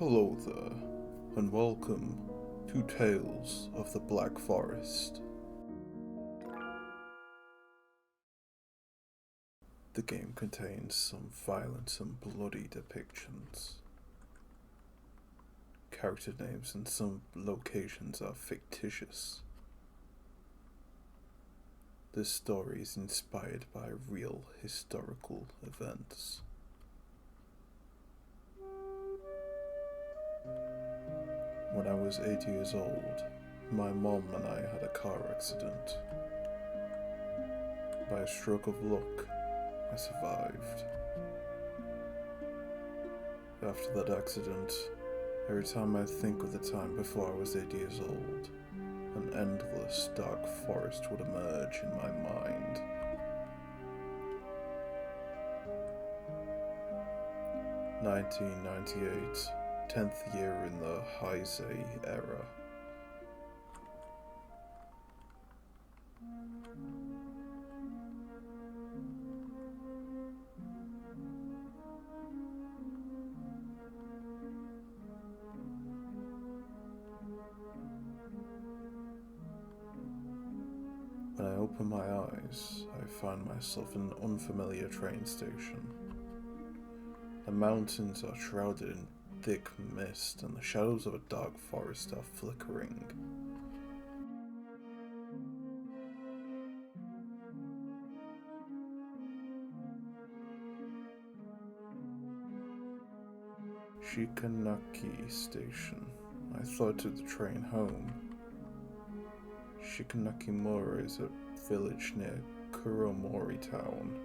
Hello there, and welcome to Tales of the Black Forest. The game contains some violent and bloody depictions. Character names and some locations are fictitious. This story is inspired by real historical events. When I was 8 years old, my mom and I had a car accident. By a stroke of luck, I survived. After that accident, every time I think of the time before I was 8 years old, an endless dark forest would emerge in my mind. (1998), 10th year in the Heisei era. When I open my eyes, I find myself in an unfamiliar train station. The mountains are shrouded in thick mist, and the shadows of a dark forest are flickering. Shikanaki Station. I thought I took the train home. Shikanakimura is a village near Kuromori Town.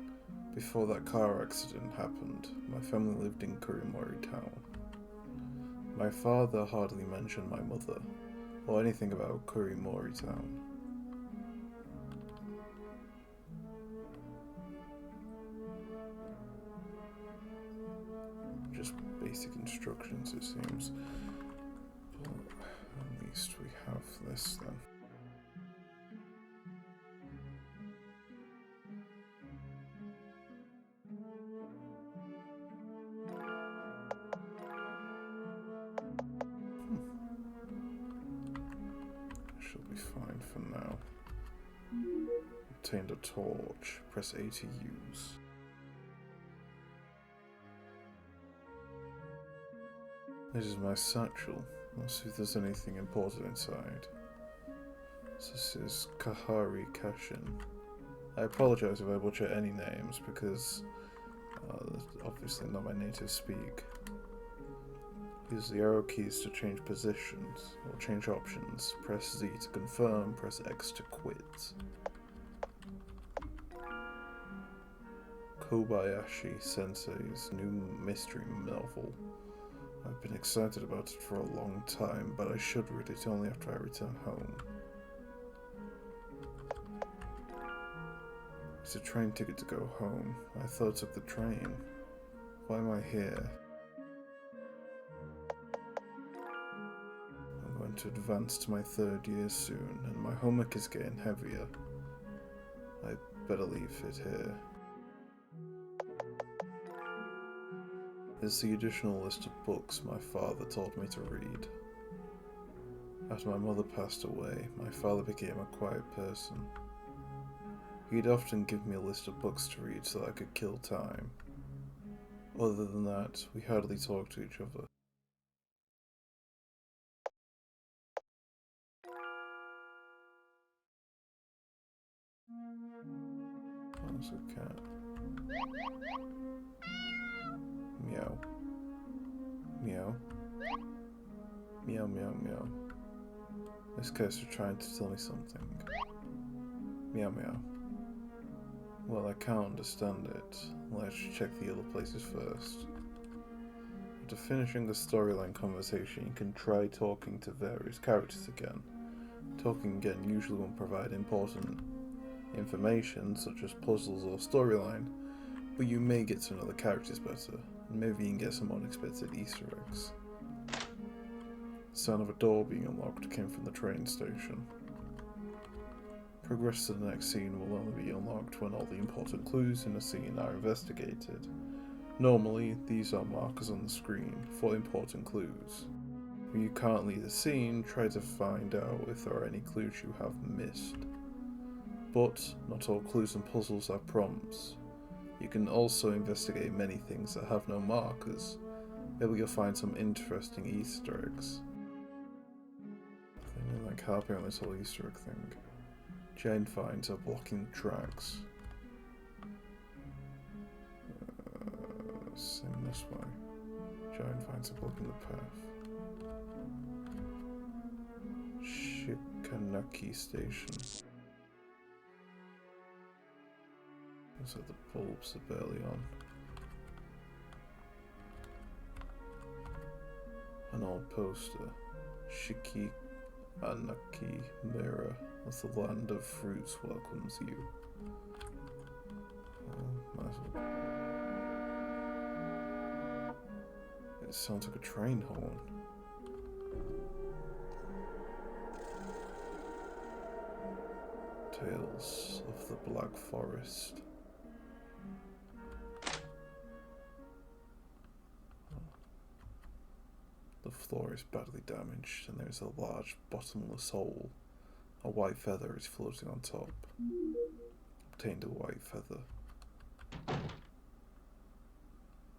Before that car accident happened, my family lived in Kuromori Town. My father hardly mentioned my mother, or anything about Kuromori Town. Just basic instructions, it seems. But at least we have this then. Should be fine for now. Obtained a torch. Press A to use. This is my satchel. Let's see if there's anything important inside. This is Kashin. I apologize if I butcher any names because obviously not my native speak. Use the arrow keys to change positions, or change options. Press Z to confirm, press X to quit. Kobayashi Sensei's new mystery novel. I've been excited about it for a long time, but I should read it only after I return home. It's a train ticket to go home. I thought I took the train. Why am I here? To advance to my 3rd year soon, and my homework is getting heavier. I better leave it here. Here's the additional list of books my father told me to read. After my mother passed away, my father became a quiet person. He'd often give me a list of books to read so that I could kill time. Other than that, we hardly talked to each other. That's a cat. Meow. Meow. Meow, meow, meow. This cat's trying to tell me something. Meow, meow. Well, I can't understand it. Let's check the other places first. After finishing the storyline conversation, you can try talking to various characters again. Talking again usually won't provide important information such as puzzles or storyline, but you may get to know the characters better, and maybe you can get some unexpected Easter eggs. The sound of a door being unlocked came from the train station. Progress to the next scene will only be unlocked when all the important clues in a scene are investigated. Normally, these are markers on the screen for important clues. If you can't leave the scene, try to find out if there are any clues you have missed. But not all clues and puzzles are prompts. You can also investigate many things that have no markers. Maybe you'll find some interesting Easter eggs. I like harping on this whole Easter egg thing. Giant vines are blocking the tracks. Same this way. Giant vines are blocking the path. Shikanaki Station. Looks like the bulbs are barely on. An old poster. Shiki Anaki Mirror as the land of fruits welcomes you. Might as well. It sounds like a train horn. Tales of the Black Forest. The floor is badly damaged and there is a large bottomless hole. A white feather is floating on top. Obtained a white feather.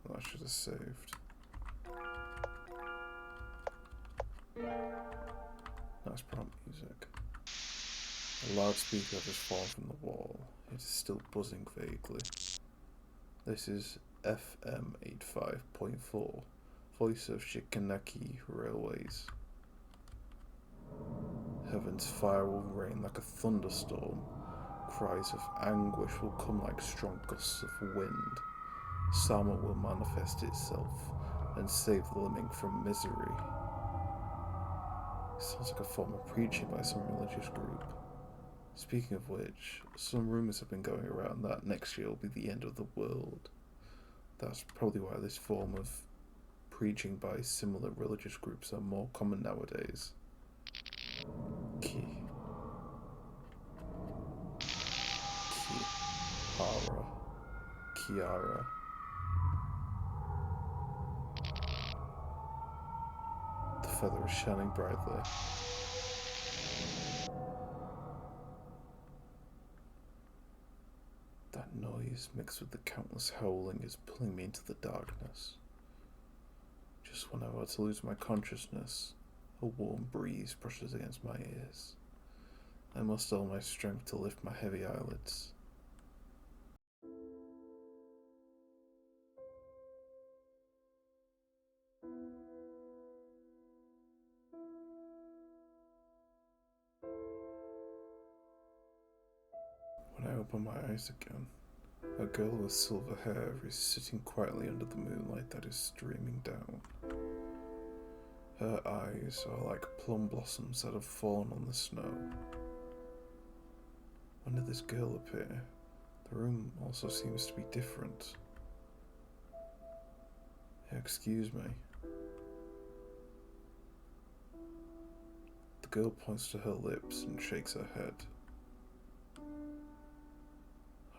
Well, I should have saved. Nice prompt music. A loudspeaker has fallen from the wall. It is still buzzing vaguely. This is FM 85.4. Voice of Shikanaki Railways. Heaven's fire will rain like a thunderstorm. Cries of anguish will come like strong gusts of wind. Sama will manifest itself and save the living from misery. It sounds like a form of preaching by some religious group. Speaking of which, some rumours have been going around that next year will be the end of the world. That's probably why this form of preaching by similar religious groups are more common nowadays. Kiara. The feather is shining brightly. That noise mixed with the countless howling is pulling me into the darkness. Just when I were to lose my consciousness, a warm breeze brushes against my ears. I muster all my strength to lift my heavy eyelids. When I open my eyes again, a girl with silver hair is sitting quietly under the moonlight that is streaming down. Her eyes are like plum blossoms that have fallen on the snow. When did this girl appear? The room also seems to be different. Excuse me. The girl points to her lips and shakes her head.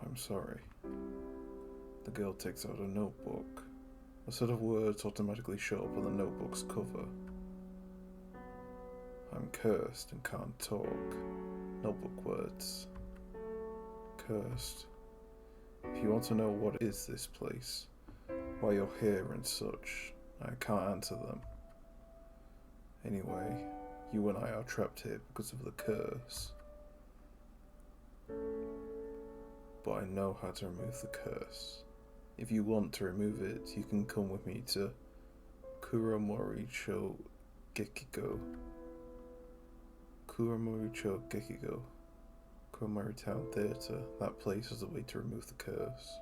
I'm sorry. The girl takes out a notebook. A set of words automatically show up on the notebook's cover. I'm cursed and can't talk. Notebook words. Cursed. If you want to know what is this place, why you're here and such, I can't answer them. Anyway, you and I are trapped here because of the curse. But I know how to remove the curse. If you want to remove it, you can come with me to Kuramoricho Gekigo. Kuramori Town Theatre. That place is the way to remove the curse.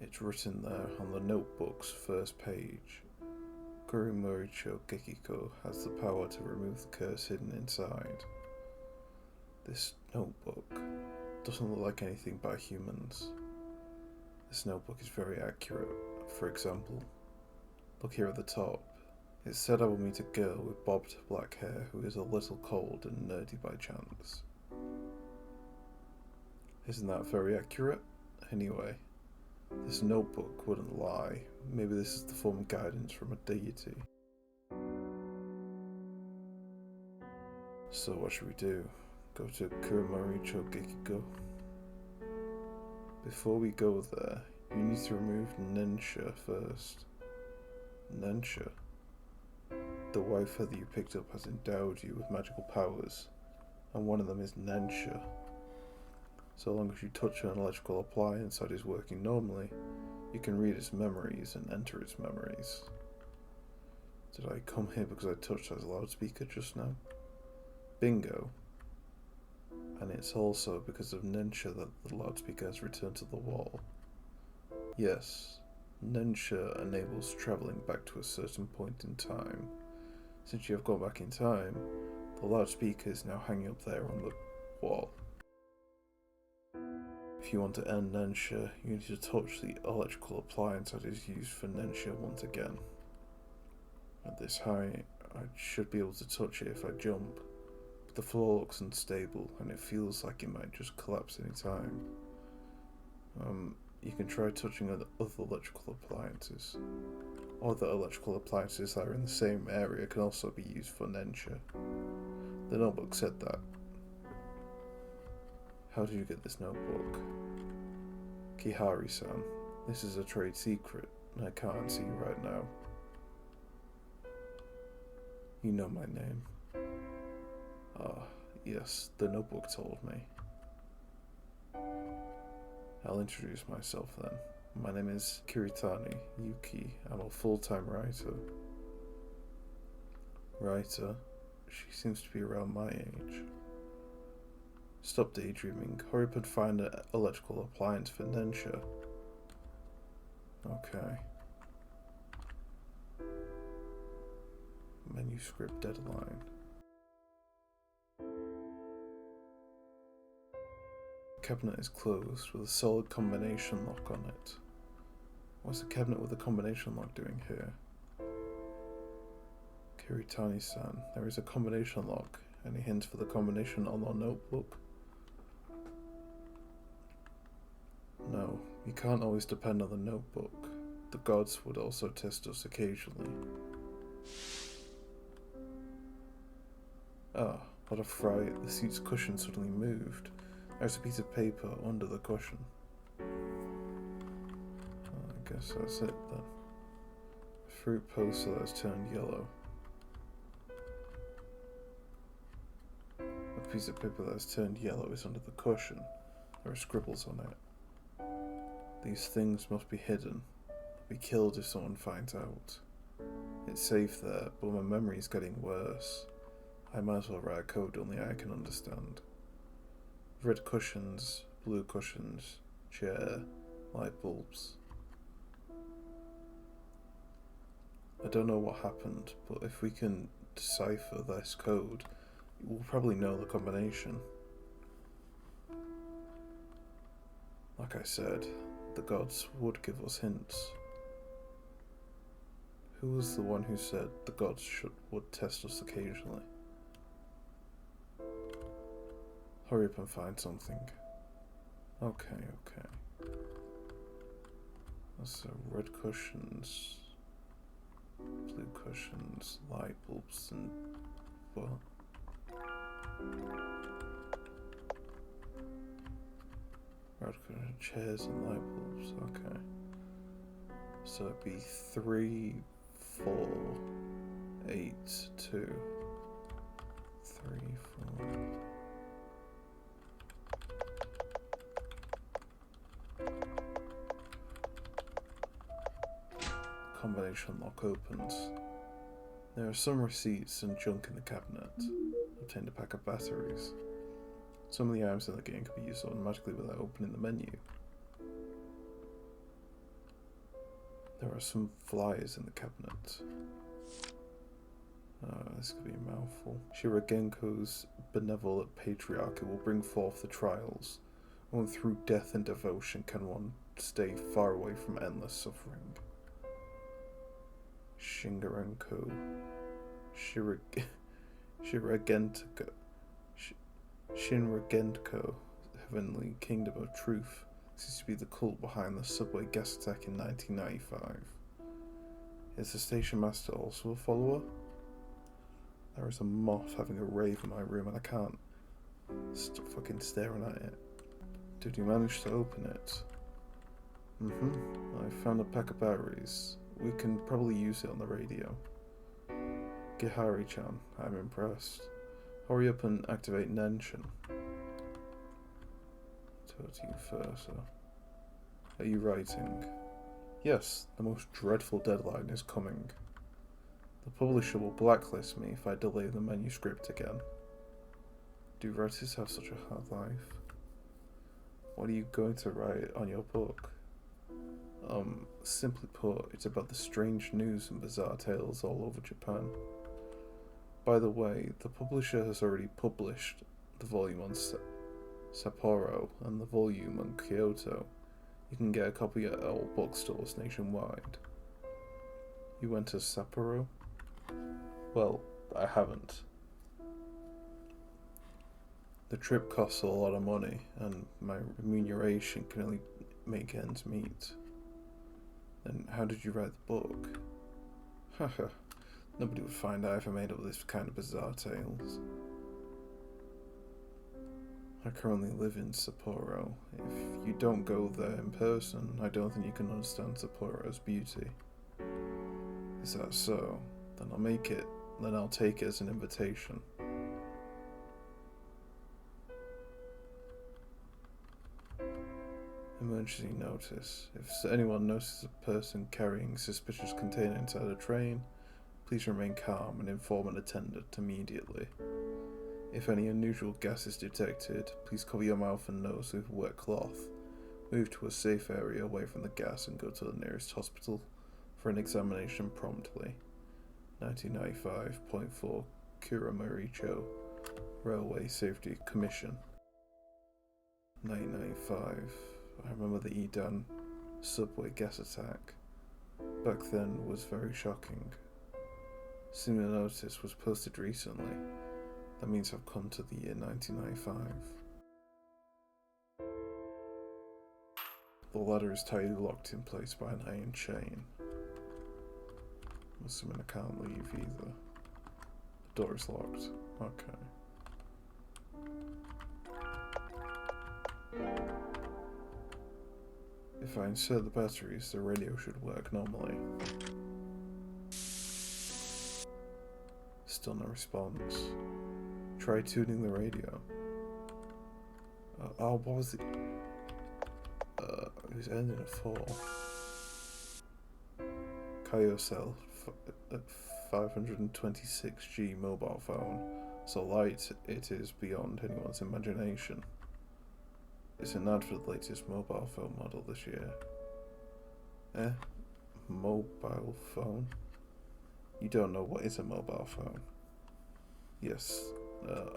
It's written there on the notebook's first page. Kuramoricho Gekigo has the power to remove the curse hidden inside. This notebook doesn't look like anything by humans. This notebook is very accurate. For example, look here at the top. It said I will meet a girl with bobbed black hair who is a little cold and nerdy by chance. Isn't that very accurate? Anyway, This notebook wouldn't lie. Maybe this is the form of guidance from a deity. So what should we do? Go to Kurimoricho Gekigo? Before we go there, you need to remove Nensha first. Nensha? The white feather you picked up has endowed you with magical powers, and one of them is Nensha. So long as you touch an electrical appliance that is working normally, you can read its memories and enter its memories. Did I come here because I touched that loudspeaker just now? Bingo. And it's also because of Nensha that the loudspeaker has returned to the wall. Yes, Nensha enables travelling back to a certain point in time. Since you have gone back in time, the loudspeaker is now hanging up there on the wall. If you want to end Nensha, you need to touch the electrical appliance that is used for Nensha once again. At this height, I should be able to touch it if I jump, but the floor looks unstable and it feels like it might just collapse any time. You can try touching other electrical appliances. Other electrical appliances that are in the same area can also be used for Nensha. The notebook said that. How did you get this notebook? Kihari-san, this is a trade secret, and I can't see you right now. You know my name. Ah, yes, the notebook told me. I'll introduce myself then. My name is Kiritani Yuki. I'm a full-time writer. Writer? She seems to be around my age. Stop daydreaming. Hurry up and find an electrical appliance for Nensha. Okay. Manuscript deadline. The cabinet is closed with a solid combination lock on it. What's a cabinet with a combination lock doing here? Kiritani-san, there is a combination lock. Any hints for the combination on our notebook? No, you can't always depend on the notebook. The gods would also test us occasionally. Ah, what a fright. The seat's cushion suddenly moved. There's a piece of paper under the cushion. I guess that's it then. A fruit poster that has turned yellow. A piece of paper that has turned yellow is under the cushion. There are scribbles on it. These things must be hidden. They'll be killed if someone finds out. It's safe there, but my memory is getting worse. I might as well write a code only I can understand. Red cushions, blue cushions, chair, light bulbs. I don't know what happened, but if we can decipher this code, we'll probably know the combination. Like I said, the gods would give us hints. Who was the one who said the gods would test us occasionally? Hurry up and find something. Okay. So red cushions, blue cushions, light bulbs, and what? Red cushion, chairs and light bulbs. Okay. So it'd be 3, 4, 8, 2. 3, 4. Combination lock opens. There are some receipts and junk in the cabinet. Obtained a pack of batteries. Some of the items in the game can be used automatically without opening the menu. There are some flyers in the cabinet. This could be a mouthful. Shiragenko's benevolent patriarchy will bring forth the trials. Only through death and devotion can one stay far away from endless suffering. Shingarenko, Shinragenko, Heavenly Kingdom of Truth. Seems to be the cult behind the subway gas attack in 1995. Is the station master also a follower? There is a moth having a rave in my room and I can't stop fucking staring at it. Did you manage to open it? I found a pack of batteries. We can probably use it on the radio. Gihari-chan, I'm impressed. Hurry up and activate Nenshin. Toti Fursa. Are you writing? Yes, the most dreadful deadline is coming. The publisher will blacklist me if I delay the manuscript again. Do writers have such a hard life? What are you going to write on your book? Simply put, it's about the strange news and bizarre tales all over Japan. By the way, the publisher has already published the volume on Sapporo and the volume on Kyoto. You can get a copy at all bookstores nationwide. You went to Sapporo? Well, I haven't. The trip costs a lot of money, and my remuneration can only make ends meet. Then how did you write the book? Haha, nobody would find I ever made up this kind of bizarre tales. I currently live in Sapporo. If you don't go there in person, I don't think you can understand Sapporo's beauty. Is that so? Then I'll take it as an invitation. Emergency notice. If anyone notices a person carrying suspicious container inside a train, please remain calm and inform an attendant immediately. If any unusual gas is detected, please cover your mouth and nose with a wet cloth. Move to a safe area away from the gas and go to the nearest hospital for an examination promptly. 1995.4 Kuramaricho Railway Safety Commission. 1995. I remember the Edan subway gas attack. Back then was very shocking. Similar notice was posted recently. That means I've come to the year 1995. The ladder is tightly locked in place by an iron chain. I'm assuming I can't leave either. The door is locked. Okay. If I insert the batteries, the radio should work normally. Still no response. Try tuning the radio. What was it? It was ending at 4. Kyocell 526G mobile phone. So light it is beyond anyone's imagination. It's an ad for the latest mobile phone model this year. Mobile phone? You don't know what is a mobile phone? Yes,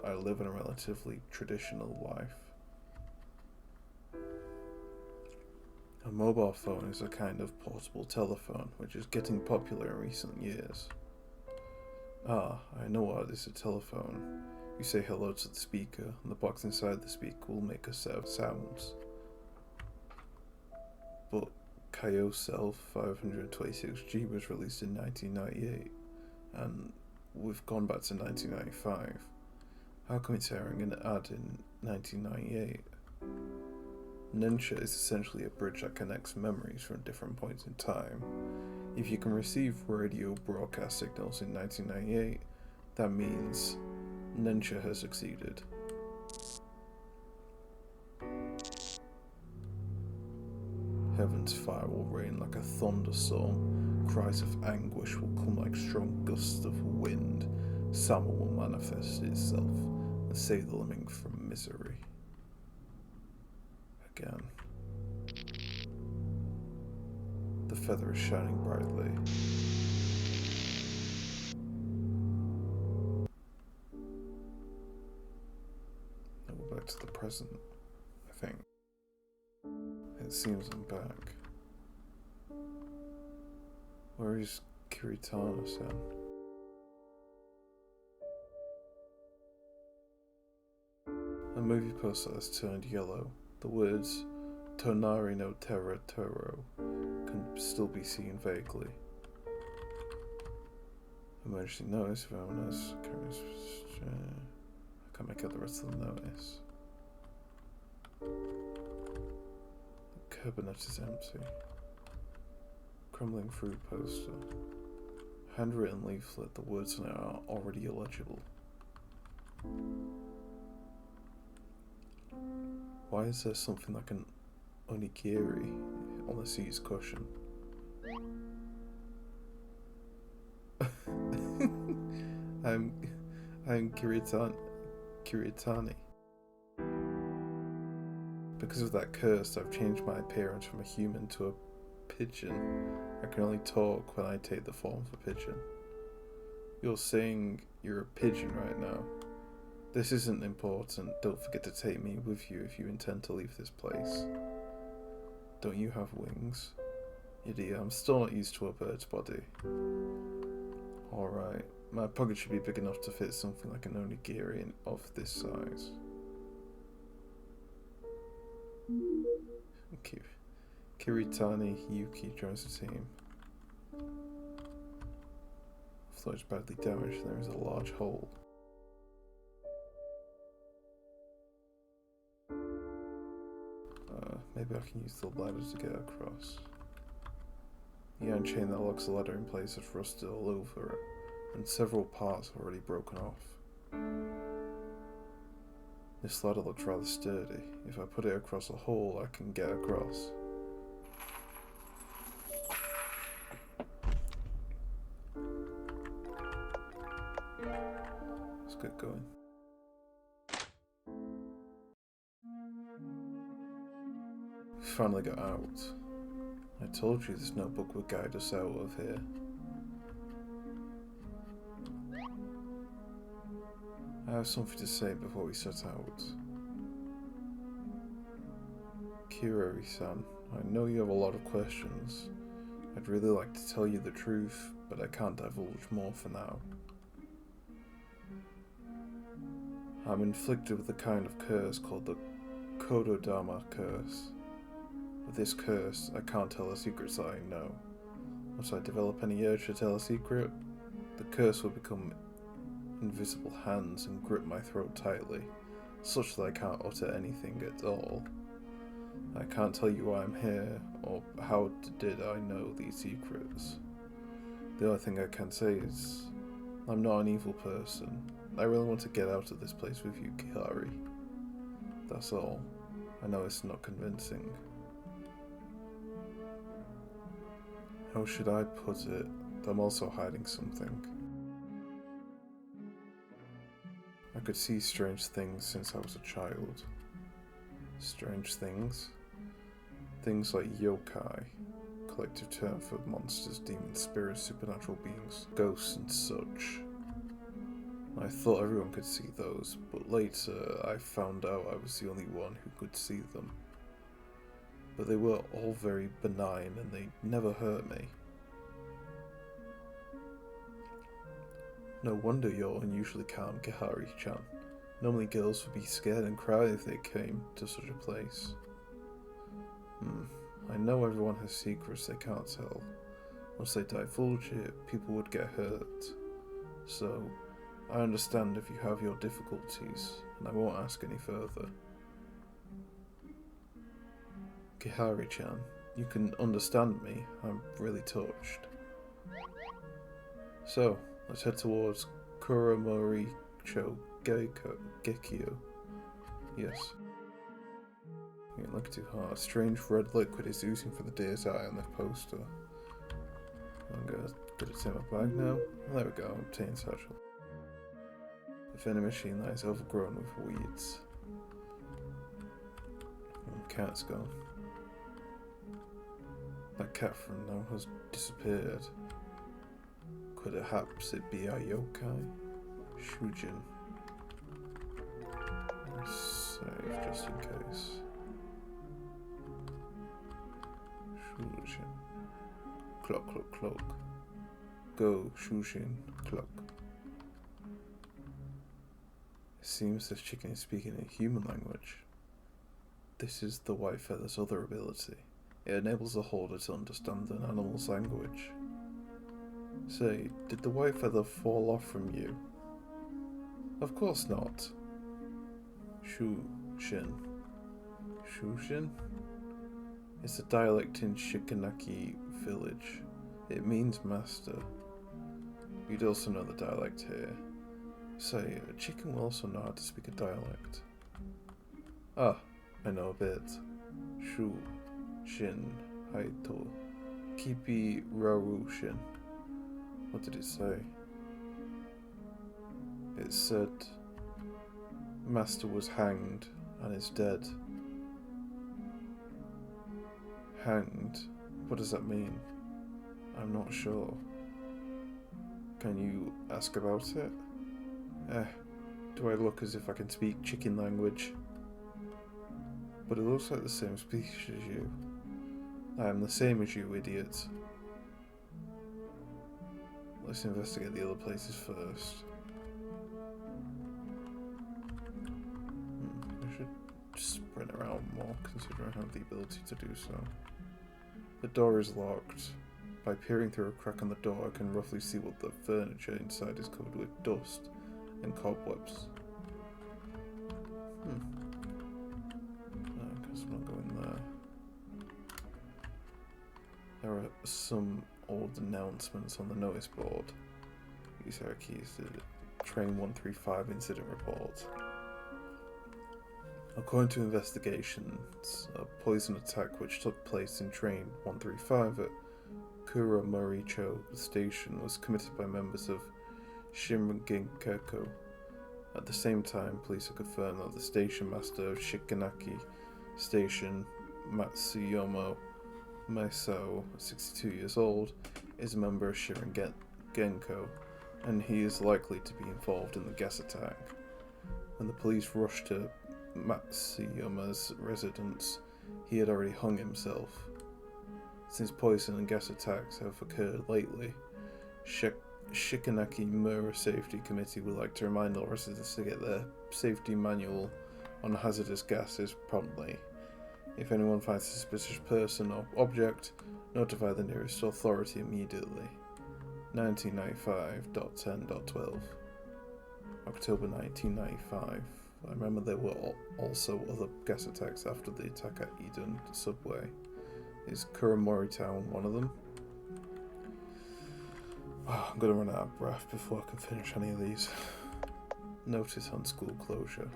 I live in a relatively traditional life. A mobile phone is a kind of portable telephone, which is getting popular in recent years. I know what is a telephone. You say hello to the speaker, and the box inside the speaker will make a set of sounds. But Kyocell 526G was released in 1998, and we've gone back to 1995. How come it's airing an ad in 1998? Nensha is essentially a bridge that connects memories from different points in time. If you can receive radio broadcast signals in 1998, that means Nensha has succeeded. Heaven's fire will rain like a thunderstorm. Cries of anguish will come like strong gusts of wind. Summer will manifest itself and save the living from misery. Again. The feather is shining brightly. Now we're back to the present, I think. It seems I'm back. Where is Kiritano-san? A movie poster has turned yellow. The words, Tonari no Terra Toro can still be seen vaguely. Emergency notice if anyone has. I can't make out the rest of the notice. The cabinet is empty. Crumbling fruit poster. Handwritten leaflet, the words on it are already illegible. Why is there something like an onigiri on the seat's cushion? I'm Kiritani. Because of that curse, I've changed my appearance from a human to a pigeon. I can only talk when I take the form of a pigeon. You're saying you're a pigeon right now. This isn't important. Don't forget to take me with you if you intend to leave this place. Don't you have wings? Idiot, I'm still not used to a bird's body. Alright, my pocket should be big enough to fit something like an onigiri of this size. Kiritani Yuki joins the team. Floor is badly damaged and there is a large hole. Maybe I can use the ladder to get across. The iron chain that locks the ladder in place has rusted all over it, and several parts have already broken off. This ladder looks rather sturdy. If I put it across a hole, I can get across. Let's get going. Finally got out. I told you this notebook would guide us out of here. I have something to say before we set out. Kirari-san, I know you have a lot of questions. I'd really like to tell you the truth, but I can't divulge more for now. I'm inflicted with a kind of curse called the Kododama curse. With this curse, I can't tell the secrets that I know. Once I develop any urge to tell a secret, the curse will become invisible hands and grip my throat tightly, such that I can't utter anything at all. I can't tell you why I'm here, or how did I know these secrets. The only thing I can say is, I'm not an evil person. I really want to get out of this place with you, Kihari. That's all. I know it's not convincing. How should I put it? I'm also hiding something. I could see strange things since I was a child. Strange things? Things like yokai, collective term for monsters, demons, spirits, supernatural beings, ghosts and such. I thought everyone could see those, but later I found out I was the only one who could see them. But they were all very benign and they never hurt me. No wonder you're unusually calm, Kihari-chan. Normally girls would be scared and cry if they came to such a place. I know everyone has secrets they can't tell. Once they divulge it, people would get hurt. So, I understand if you have your difficulties, and I won't ask any further. Kihari-chan, you can understand me. I'm really touched. So, let's head towards Kuramori-cho Gekyo. Yes. You ain't looking too hard. A strange red liquid is oozing from the deer's eye on the poster. I'm gonna get it in my bag now. There we go, obtain satchel. The vending machine that is overgrown with weeds. And cat's gone. That cat from now has disappeared. Could perhaps it be a yokai? Shujin. Save just in case. Shujin. Clock, clock, clock. Go, Shujin, clock. It seems this chicken is speaking a human language. This is the white feather's other ability. It enables the holder to understand an animal's language. Say, did the white feather fall off from you? Of course not. Shushin. Shushin? It's a dialect in Shikanaki village. It means master. You'd also know the dialect here. Say, a chicken will also know how to speak a dialect. Ah, I know a bit. Shu, Shin, Haito, Kipi, Raru, Shin. What did it say? It said, Master was hanged and is dead. Hanged? What does that mean? I'm not sure. Can you ask about it? Do I look as if I can speak chicken language? But it looks like the same species as you. I am the same as you, idiot. Let's investigate the other places first. I should sprint around more, considering I have the ability to do so. The door is locked. By peering through a crack on the door, I can roughly see what the furniture inside is covered with dust and cobwebs. I guess I'm not going there. There are some old announcements on the notice board. Use our keys to Train 135 incident report. According to investigations, a poison attack which took place in Train 135 at Kuramoricho Station was committed by members of Shinrin-Genkeigo. At the same time, police have confirmed that the station master of Shikanaki Station, Matsuyomo Maisao, 62 years old, is a member of Shinrin-Genko, and he is likely to be involved in the gas attack. When the police rushed to Matsuyoma's residence, he had already hung himself. Since poison and gas attacks have occurred lately, Shikanaki Mura Safety Committee would like to remind all residents to get their safety manual on hazardous gases promptly. If anyone finds a suspicious person or object, notify the nearest authority immediately. 1995.10.12. October 1995. I remember there were also other gas attacks after the attack at Eden subway. Is Kuramori Town one of them? Oh, I'm going to run out of breath before I can finish any of these. Notice on school closure.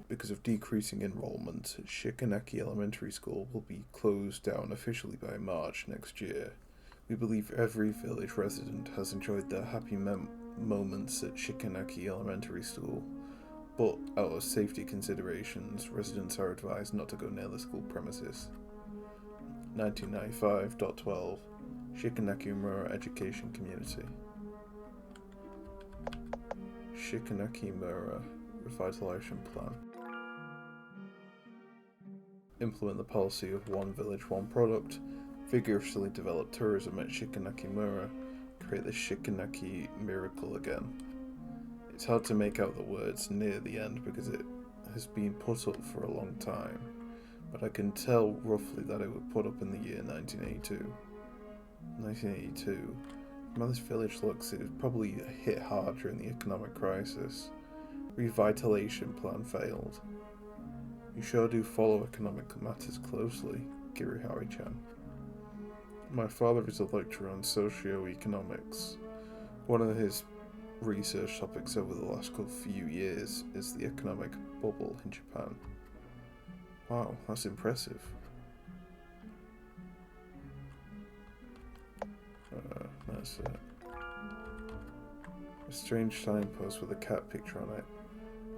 Because of decreasing enrollment, Shikanaki Elementary School will be closed down officially by March next year. We believe every village resident has enjoyed their happy moments at Shikanaki Elementary School, but out of safety considerations, residents are advised not to go near the school premises. 1995.12 Shikanaki Mura Education Community. Shikanaki Mura Revitalization Plan. Implement the policy of one village, one product. Vigorously develop tourism at Shikanaki Mura. Create the Shikanaki Miracle again. It's hard to make out the words near the end because it has been put up for a long time, but I can tell roughly that it was put up in the year 1982. 1982. From how this village looks, it was probably hit hard during the economic crisis. Revitalization plan failed. You sure do follow economic matters closely, Kirihari-chan. My father is a lecturer on socio-economics. One of his research topics over the last few years is the economic bubble in Japan. Wow, that's impressive. That's it. A strange signpost with a cat picture on it.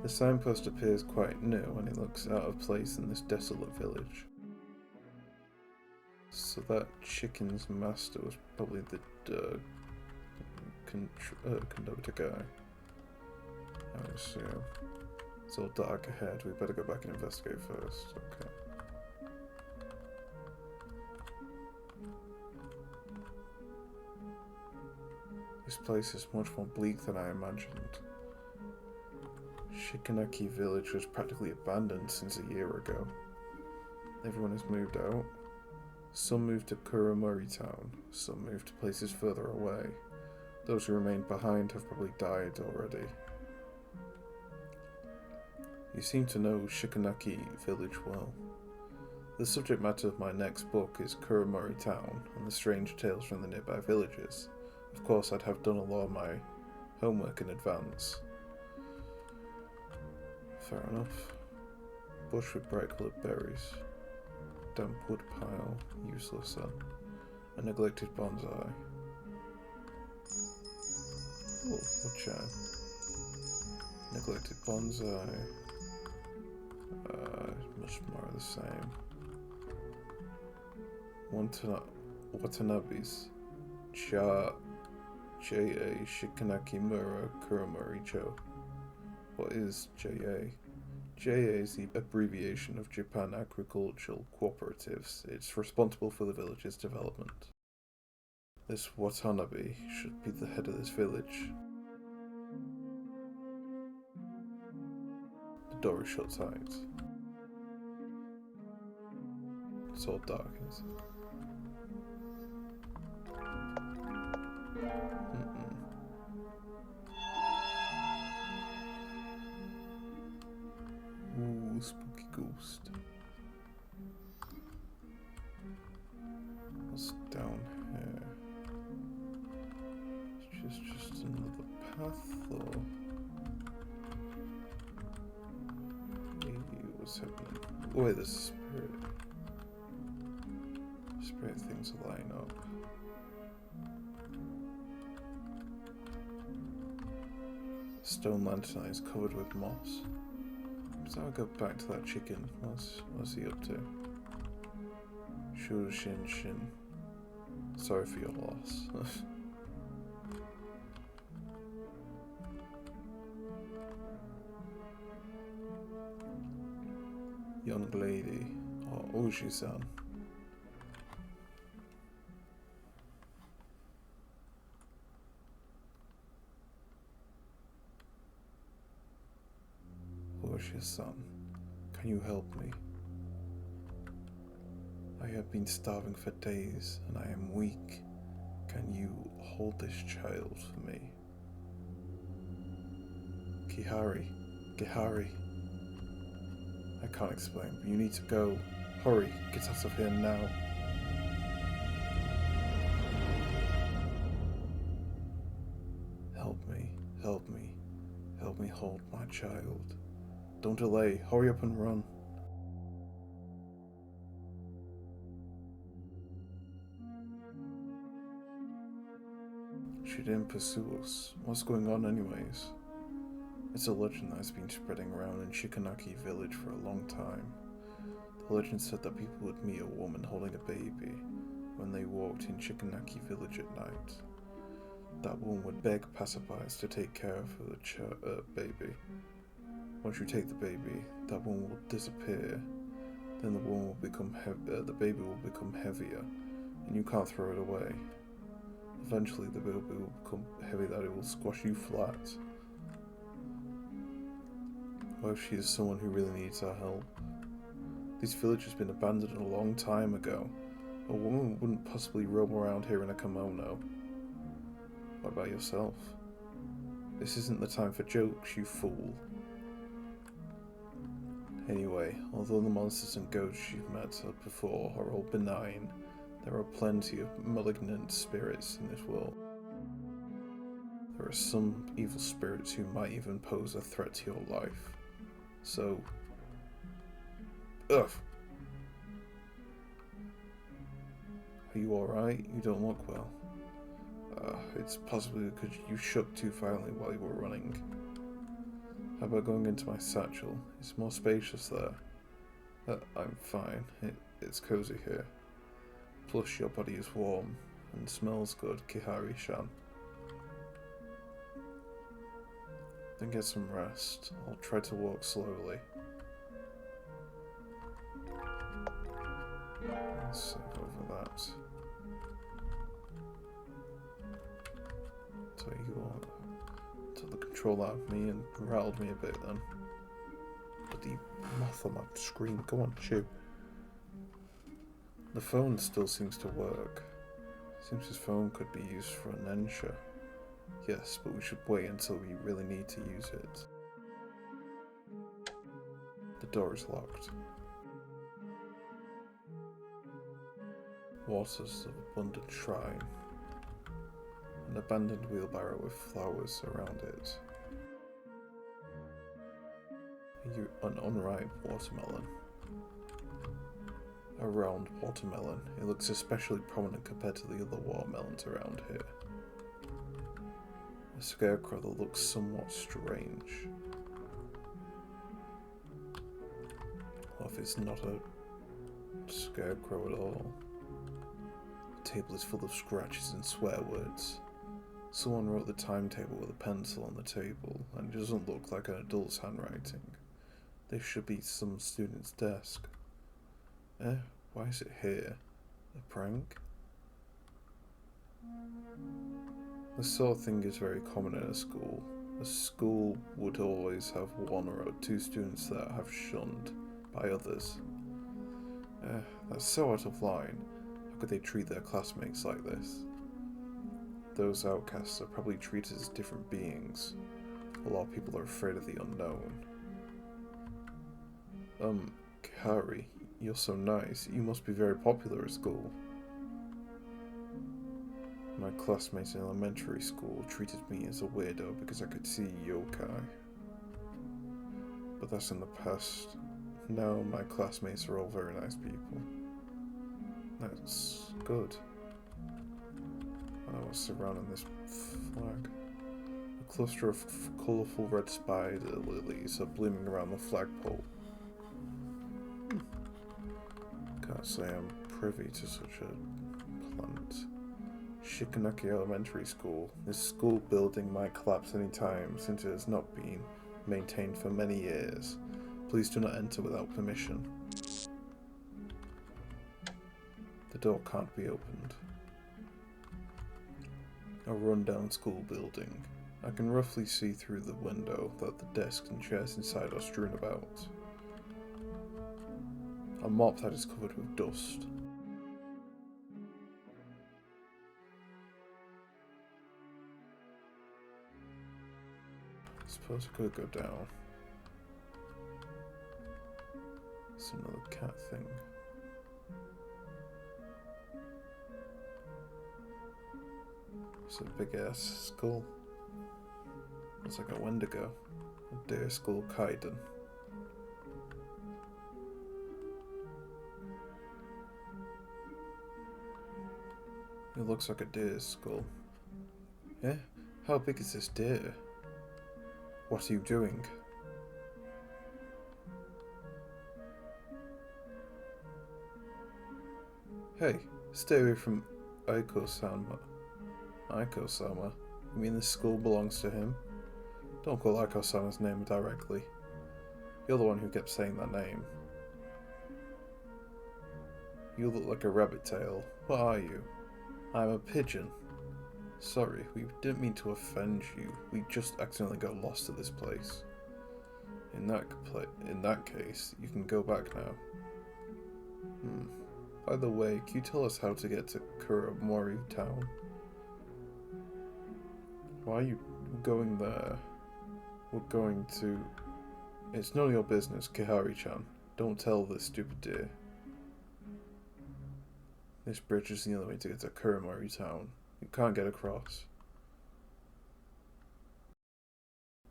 The signpost appears quite new and it looks out of place in this desolate village. So that chicken's master was probably the conductor guy. I assume. It's all dark ahead. We better go back and investigate first. Okay. This place is much more bleak than I imagined. Shikanaki village was practically abandoned since a year ago. Everyone has moved out. Some moved to Kuromori town, some moved to places further away. Those who remained behind have probably died already. You seem to know Shikanaki village well. The subject matter of my next book is Kuromori town and the strange tales from the nearby villages. Of course, I'd have done a lot of my homework in advance. Fair enough. Bush with bright coloured berries. Damp wood pile, useless then. A neglected bonsai. Oh, wood chime. Neglected bonsai. Much more of the same. Watanabe's. J.A. Shikanaki Mura Kuromori Cho. What is J.A.? JA is the abbreviation of Japan Agricultural Cooperatives. It's responsible for the village's development. This Watanabe should be the head of this village. The door is shut tight. It's all dark, isn't it? Ooh, spooky ghost. What's down here? It's just another path, or what's happening? Oh, wait, there's a spirit. Spirit things are lining up. The stone lantern is covered with moss. So I'll go back to that chicken. What's he up to? Shu Shin Shin. Sorry for your loss. Young lady. Oh, Oshi-san. Oshi-san, can you help me? I have been starving for days and I am weak. Can you hold this child for me? Kihari. I can't explain, but you need to go. Hurry, get out of here now. Help me hold my child. Don't delay, hurry up and run. She didn't pursue us. What's going on anyways? It's a legend that's been spreading around in Shikanaki village for a long time. The legend said that people would meet a woman holding a baby when they walked in Shikanaki village at night. That woman would beg passerbys to take care of the baby. Once you take the baby, that woman will disappear. Then the woman will become the baby will become heavier, and you can't throw it away. Eventually, the baby will become heavy that it will squash you flat. What if she is someone who really needs our help? This village has been abandoned a long time ago. A woman wouldn't possibly roam around here in a kimono. What about yourself? This isn't the time for jokes, you fool. Anyway, although the monsters and ghosts you've met before are all benign, there are plenty of malignant spirits in this world. There are some evil spirits who might even pose a threat to your life. So... Ugh! Are you alright? You don't look well. It's possibly because you shook too violently while you were running. How about going into my satchel? It's more spacious there. I'm fine. It's cozy here. Plus your body is warm and smells good, Kihari-shan. Then get some rest. I'll try to walk slowly. Let's save over that. Tell you what, took the control out of me and rattled me a bit then. Bloody moth on my screen, go on, shoot. The phone still seems to work. Seems his phone could be used for an ensure. Yes, but we should wait until we really need to use it. The door is locked. Waters of abundant shrine. An abandoned wheelbarrow with flowers around it. An unripe watermelon. A round watermelon. It looks especially prominent compared to the other watermelons around here. A scarecrow that looks somewhat strange. What if it's not a scarecrow at all? The table is full of scratches and swear words. Someone wrote the timetable with a pencil on the table, and it doesn't look like an adult's handwriting. This should be some student's desk. Why is it here? A prank? This sort of thing is very common in a school. A school would always have one or two students that have shunned by others. That's so out of line. How could they treat their classmates like this? Those outcasts are probably treated as different beings. A lot of people are afraid of the unknown. Harry, you're so nice. You must be very popular at school. My classmates in elementary school treated me as a weirdo because I could see yokai. But that's in the past. Now my classmates are all very nice people. That's good. What's surrounding this flag? A cluster of colourful red spider lilies are blooming around the flagpole. Can't say I'm privy to such a plant. Shikanaki Elementary School. This school building might collapse any time since it has not been maintained for many years. Please do not enter without permission. The door can't be opened. A rundown school building. I can roughly see through the window that the desks and chairs inside are strewn about. A mop that is covered with dust. I suppose I could go down. It's another cat thing. It's a big ass skull. Looks like a Wendigo. A deer skull Kaiden. It looks like a deer's skull. Yeah? How big is this deer? What are you doing? Hey, stay away from Aiko-sama. Aiko-sama? You mean this school belongs to him? Don't call Aiko-sama's name directly. You're the one who kept saying that name. You look like a rabbit tail. What are you? I'm a pigeon. Sorry, we didn't mean to offend you. We just accidentally got lost at this place. In that case, you can go back now. By the way, can you tell us how to get to Kuramori Town? Why are you going there? We're going to... It's none of your business, Kihari-chan. Don't tell this stupid deer. This bridge is the only way to get to Kuramori Town. You can't get across.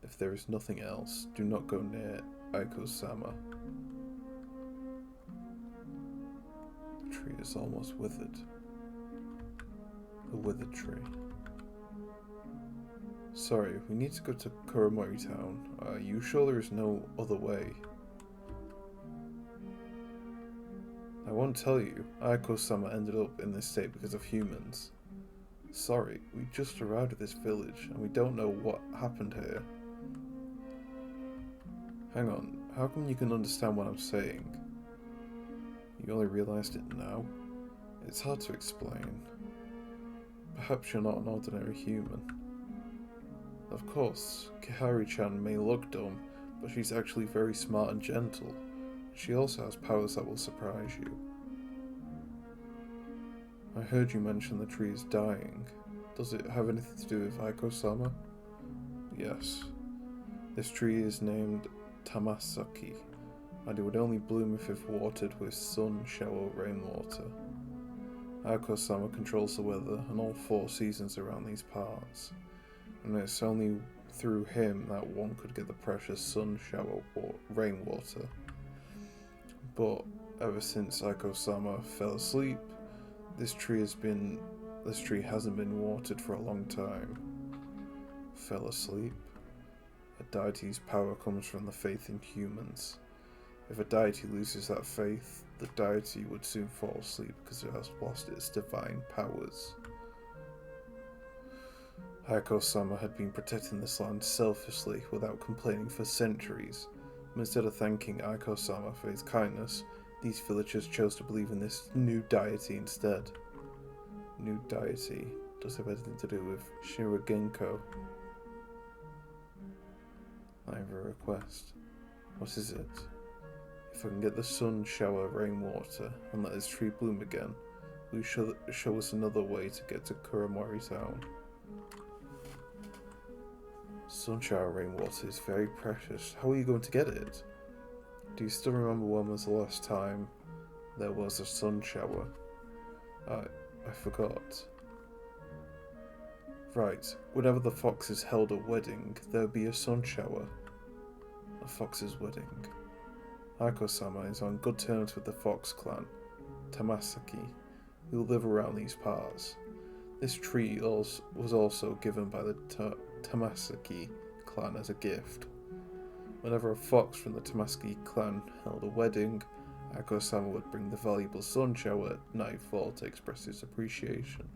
If there is nothing else, do not go near Aiko-sama. The tree is almost withered. A withered tree. Sorry, we need to go to Kuramori Town. Are you sure there is no other way? I won't tell you. Aiko-sama ended up in this state because of humans. Sorry, we just arrived at this village and we don't know what happened here. Hang on, how come you can understand what I'm saying? You only realized it now? It's hard to explain. Perhaps you're not an ordinary human. Of course, Kihari-chan may look dumb, but she's actually very smart and gentle. She also has powers that will surprise you. I heard you mention the tree is dying. Does it have anything to do with Aiko-sama? Yes. This tree is named Tamasaki, and it would only bloom if watered with sun, shower, rainwater. Aiko-sama controls the weather and all 4 seasons around these parts, and it's only through him that one could get the precious sun, shower, rainwater. But ever since Aiko-sama fell asleep, this tree hasn't been watered for a long time. Fell asleep? A deity's power comes from the faith in humans. If a deity loses that faith, the deity would soon fall asleep because it has lost its divine powers. Aiko-sama had been protecting this land selfishly without complaining for centuries. But instead of thanking Aiko-sama for his kindness, these villagers chose to believe in this new deity instead. New deity? Does it have anything to do with Shiragenko? I have a request. What is it? If I can get the sun, shower, rainwater, and let this tree bloom again, will you show us another way to get to Kuramori Town? Sun, shower, rainwater is very precious. How are you going to get it? Do you still remember when was the last time there was a sun shower? I forgot. Right, whenever the foxes held a wedding, there would be a sun shower. A fox's wedding. Aiko-sama is on good terms with the fox clan, Tamasaki, who live around these parts. This tree was also given by the Tamasaki clan as a gift. Whenever a fox from the Tamasaki clan held a wedding, Aiko-sama would bring the valuable sun shower at nightfall to express his appreciation.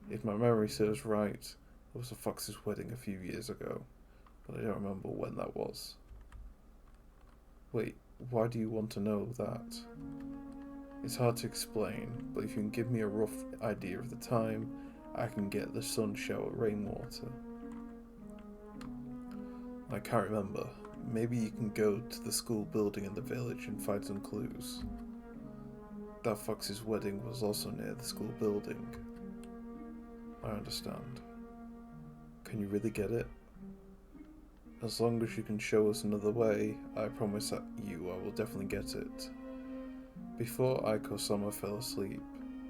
If my memory serves right, there was a fox's wedding a few years ago, but I don't remember when that was. Wait, why do you want to know that? It's hard to explain, but if you can give me a rough idea of the time, I can get the sun shower rainwater. I can't remember. Maybe you can go to the school building in the village and find some clues. That fox's wedding was also near the school building. I understand. Can you really get it? As long as you can show us another way, I promise that I will definitely get it. Before Aiko-sama fell asleep,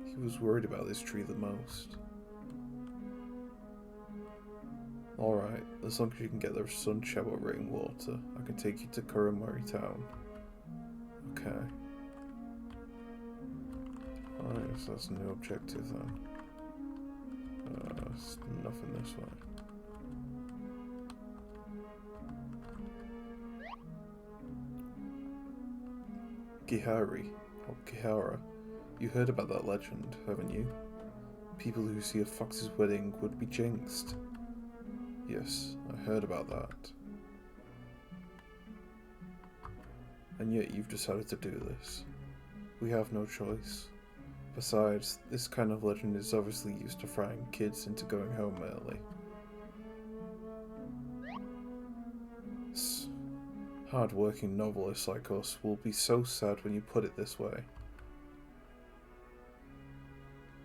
he was worried about this tree the most. Alright, as long as you can get the sun shower rainwater, I can take you to Kuramori Town. Okay. Alright, so that's a new objective then. It's nothing this way. Gihari, or Kihara, you heard about that legend, haven't you? People who see a fox's wedding would be jinxed. Yes, I heard about that. And yet you've decided to do this. We have no choice. Besides, this kind of legend is obviously used to frighten kids into going home early. Hard-working novelists like us will be so sad when you put it this way.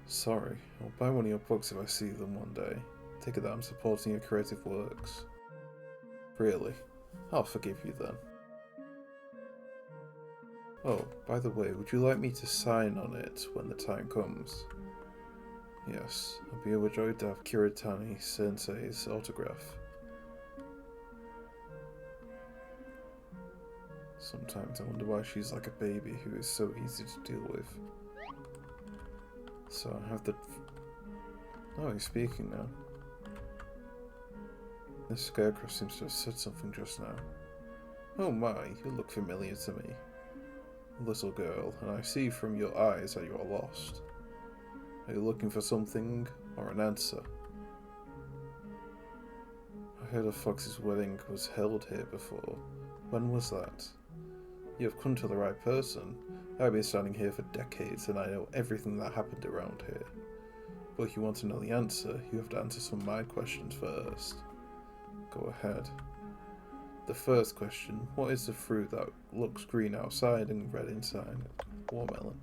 Sorry, I'll buy one of your books if I see them one day. Take it that I'm supporting your creative works. Really? I'll forgive you then. Oh, by the way, would you like me to sign on it when the time comes? Yes, I'd be overjoyed to have Kiritani Sensei's autograph. Sometimes I wonder why she's like a baby who is so easy to deal with. So I have the... Oh, he's speaking now. This scarecrow seems to have said something just now. Oh my, you look familiar to me. Little girl, and I see from your eyes that you are lost. Are you looking for something, or an answer? I heard a fox's wedding was held here before. When was that? You have come to the right person. I've been standing here for decades, and I know everything that happened around here. But if you want to know the answer, you have to answer some of my questions first. Go ahead. The first question, what is the fruit that looks green outside and red inside? Watermelon.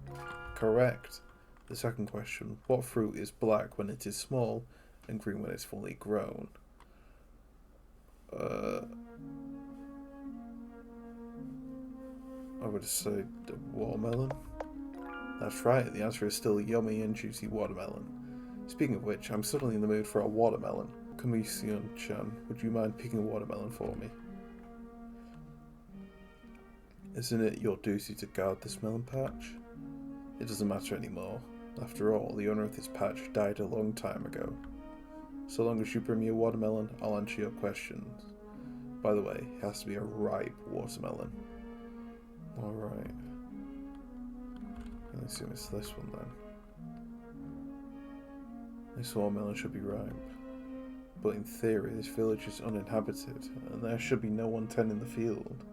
Correct. The second question, what fruit is black when it is small and green when it's fully grown? I would say the watermelon. That's right, the answer is still yummy and juicy watermelon. Speaking of which, I'm suddenly in the mood for a watermelon. Kamisian-chan, would you mind picking a watermelon for me? Isn't it your duty to guard this melon patch? It doesn't matter anymore. After all, the owner of this patch died a long time ago. So long as you bring me a watermelon, I'll answer your questions. By the way, it has to be a ripe watermelon. Alright. Let's assume it's this one then. This watermelon should be ripe. But in theory, this village is uninhabited, and there should be no one tending the field.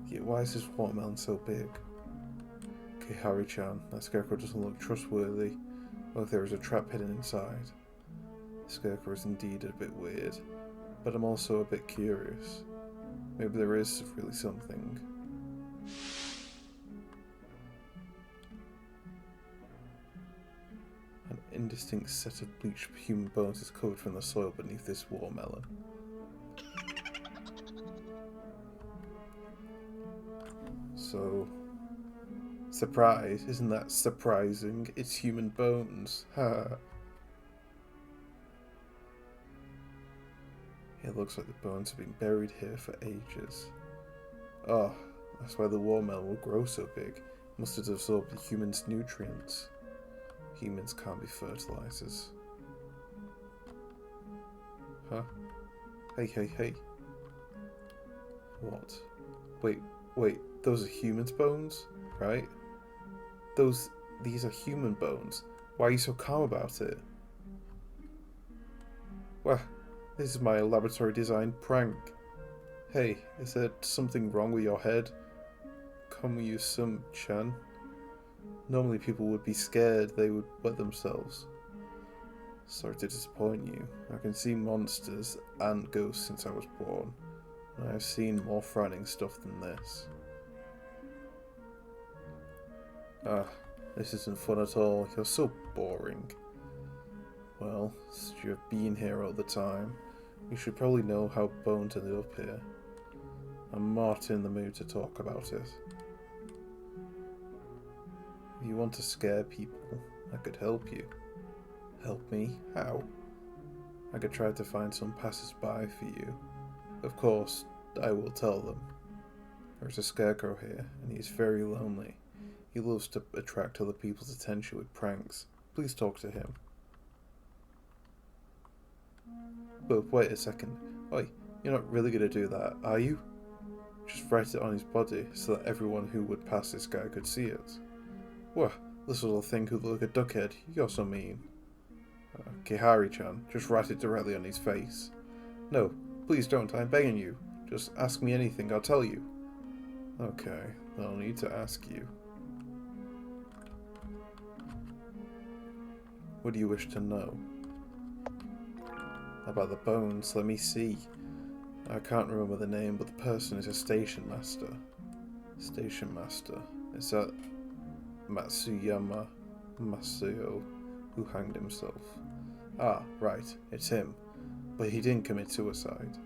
Yet why is this watermelon so big? Okay, Harry-chan, that scarecrow doesn't look trustworthy. Well, if there is a trap hidden inside. The scarecrow is indeed a bit weird, but I'm also a bit curious. Maybe there is really something. An indistinct set of bleached human bones is covered from the soil beneath this watermelon. So, surprise, isn't that surprising? It's human bones, ha. It looks like the bones have been buried here for ages. Oh, that's why the watermelon will grow so big. Must have absorbed the humans' nutrients. Humans can't be fertilizers. Huh? Hey. What? Wait, those are humans' bones? Right? These are human bones. Why are you so calm about it? Well, this is my laboratory designed prank. Hey, is there something wrong with your head? Kamiyusum-chan? Normally people would be scared they would wet themselves. Sorry to disappoint you. I can see monsters and ghosts since I was born. And I have seen more frightening stuff than this. This isn't fun at all. You're so boring. Well, since you have been here all the time, you should probably know how Bones ended up here. I'm not in the mood to talk about it. If you want to scare people, I could help you. Help me? How? I could try to find some passers-by for you. Of course, I will tell them. There's a scarecrow here, and he is very lonely. He loves to attract other people's attention with pranks. Please talk to him. But wait a second. Oi, you're not really going to do that, are you? Just write it on his body so that everyone who would pass this guy could see it. Wah, this little thing could look like a duckhead. You're so mean. Kihari-chan, just write it directly on his face. No, please don't, I'm begging you. Just ask me anything, I'll tell you. Okay, then I'll need to ask you. What do you wish to know? About the bones, let me see. I can't remember the name, but the person is a station master. Station master. Is that Matsuyama Masuyo, who hanged himself? Ah, right, it's him. But he didn't commit suicide.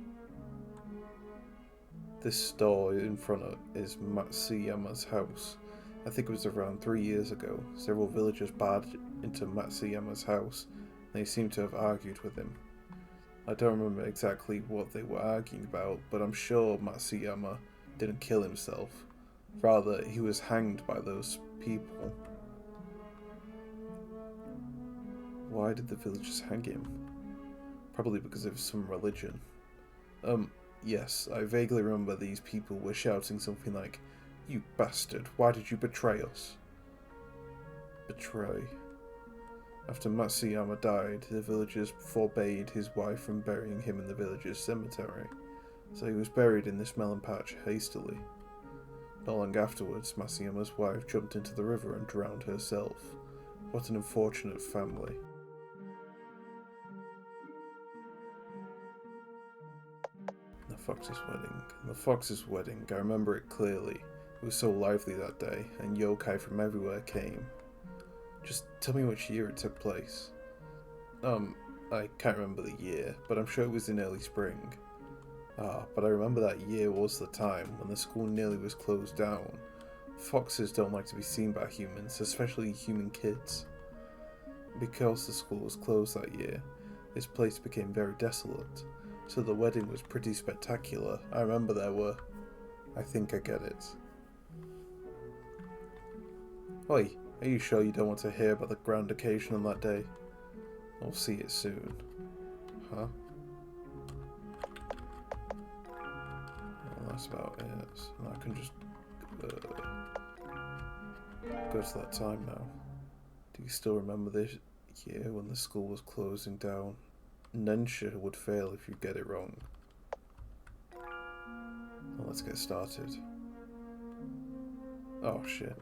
This store in front of is Matsuyama's house. I think it was around 3 years ago. Several villagers barged into Matsuyama's house, and they seemed to have argued with him. I don't remember exactly what they were arguing about, but I'm sure Matsuyama didn't kill himself. Rather, he was hanged by those people. Why did the villagers hang him? Probably because of some religion. Yes, I vaguely remember these people were shouting something like, "You bastard, why did you betray us?" Betray? After Matsuyama died, the villagers forbade his wife from burying him in the village's cemetery, so he was buried in this melon patch hastily. Not long afterwards, Matsuyama's wife jumped into the river and drowned herself. What an unfortunate family. Fox's wedding. The Fox's wedding, I remember it clearly. It was so lively that day, and yokai from everywhere came. Just tell me which year it took place. I can't remember the year, but I'm sure it was in early spring. But I remember that year was the time when the school nearly was closed down. Foxes don't like to be seen by humans, especially human kids. Because the school was closed that year, this place became very desolate, so the wedding was pretty spectacular. I remember there were... I think I get it. Oi, are you sure you don't want to hear about the grand occasion on that day? I'll see it soon. Huh? Well, that's about it. I can just go to that time now. Do you still remember this year when the school was closing down? Nensha would fail if you get it wrong. Well, let's get started. Oh shit.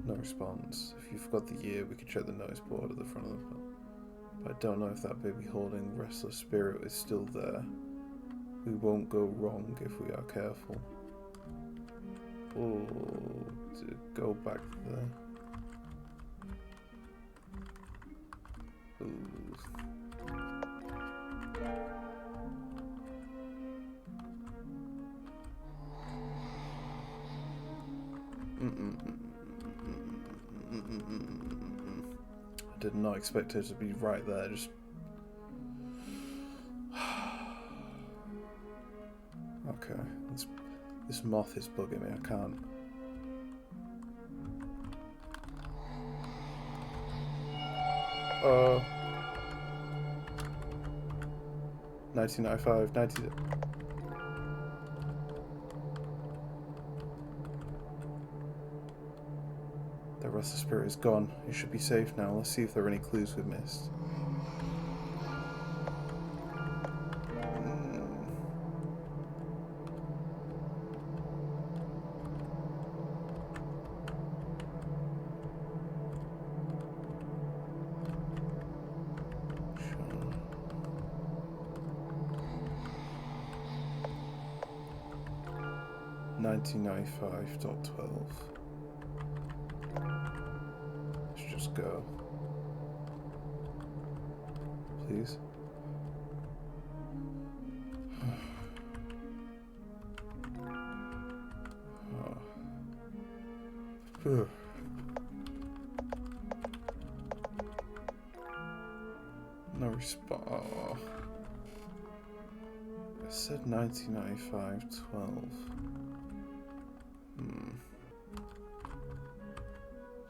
No response. If you forgot the year, we could check the notice board at the front of the phone. But I don't know if that baby holding restless spirit is still there. We won't go wrong if we are careful. Oh, to go back there. Ooh. I did not expect her to be right there, just... Okay, this moth is bugging me, I can't... 1995, 90... The restless spirit is gone. It should be safe now. Let's see if there are any clues we've missed. $1995.12. Let's just go. Please. No response. Oh. I said 1995.12.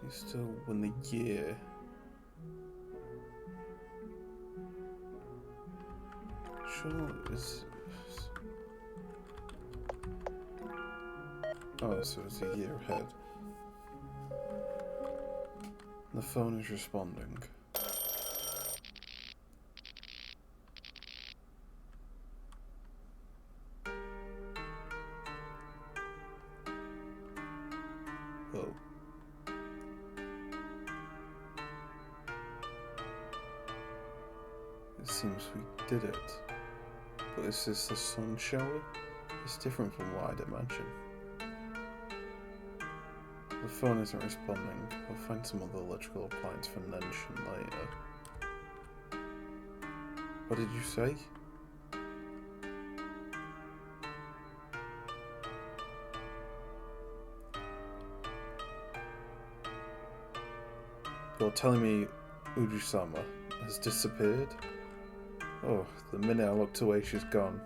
Do you still win the year? Sure is. Oh, so it's a year ahead. The phone is responding. Oh. It seems we did it. But is this the sun shower? It's different from what I'd imagine. The phone isn't responding. I'll find some other electrical appliance for Nenshin later. What did you say? You're telling me Uji-sama has disappeared? Oh, the minute I looked away, she's gone.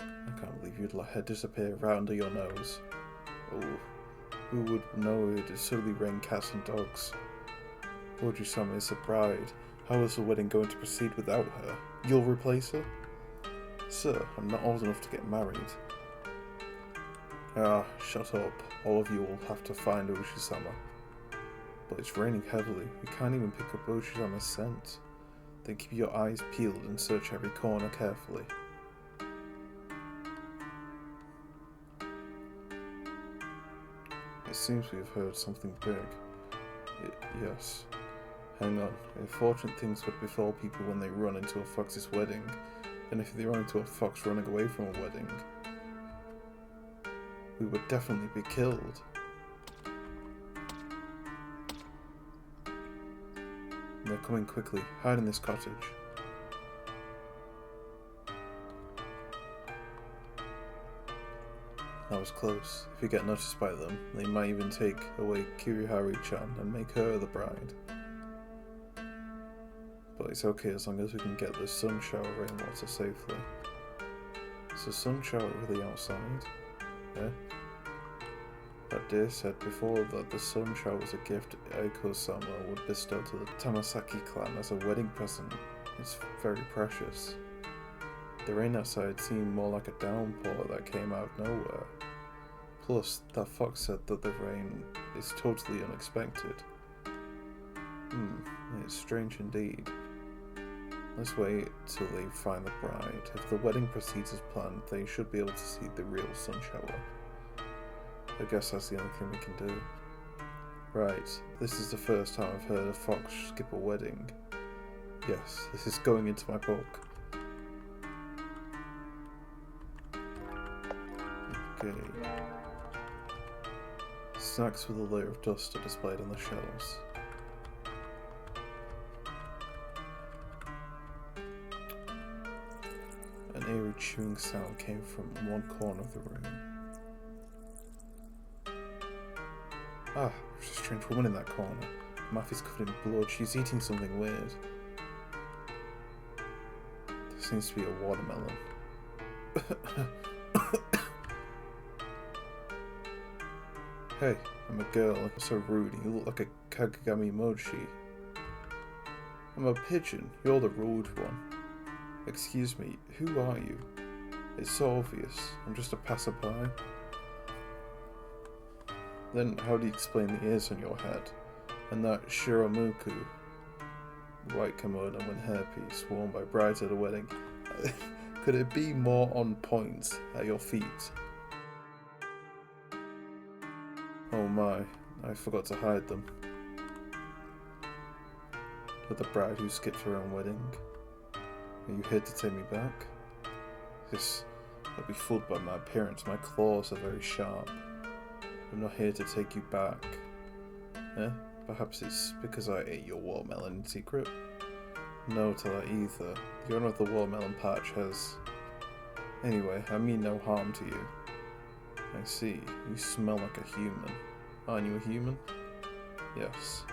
I can't believe you'd let her disappear right under your nose. Oh, who would know it'd suddenly rain cats and dogs? Uji-sama is a bride. How is the wedding going to proceed without her? You'll replace her? Sir, I'm not old enough to get married. Ah, shut up. All of you will have to find Uji-sama. But it's raining heavily. We can't even pick up Uji-sama's scent. Then keep your eyes peeled and search every corner carefully. It seems we've heard something big. Yes. Hang on. If fortunate things would befall people when they run into a fox's wedding, And if they run into a fox running away from a wedding, we would definitely be killed. They're coming quickly. Hide in this cottage. That was close. If you get noticed by them, they might even take away Kirihari-chan and make her the bride. But it's okay as long as we can get the sun shower rainwater safely. Is the sun shower really outside? Yeah? That deer said before that the sun shower was a gift Eiko-sama would bestow to the Tamasaki clan as a wedding present. It's very precious. The rain outside seemed more like a downpour that came out of nowhere. Plus, that fox said that the rain is totally unexpected. It's strange indeed. Let's wait till they find the bride. If the wedding proceeds as planned, they should be able to see the real sun shower. I guess that's the only thing we can do. Right, this is the first time I've heard a fox skip a wedding. Yes, this is going into my book. Okay. Snacks with a layer of dust are displayed on the shelves. An eerie chewing sound came from one corner of the room. Ah, there's a strange woman in that corner. Her mouth is covered in blood. She's eating something weird. There seems to be a watermelon. Hey, I'm a girl. You're so rude. You look like a Kagami Mochi. I'm a pigeon. You're the rude one. Excuse me, who are you? It's so obvious. I'm just a passerby. Then how do you explain the ears on your head? And that Shiramuku, white kimono and hairpiece worn by brides at a wedding? Could it be more on point at your feet? Oh my, I forgot to hide them. You're the bride who skipped her own wedding. Are you here to take me back? I'll be fooled by my appearance. My claws are very sharp. I'm not here to take you back. Eh? Perhaps it's because I ate your watermelon in secret? No to that either. The owner of the watermelon patch has... Anyway, I mean no harm to you. I see. You smell like a human. Aren't you a human? Yes.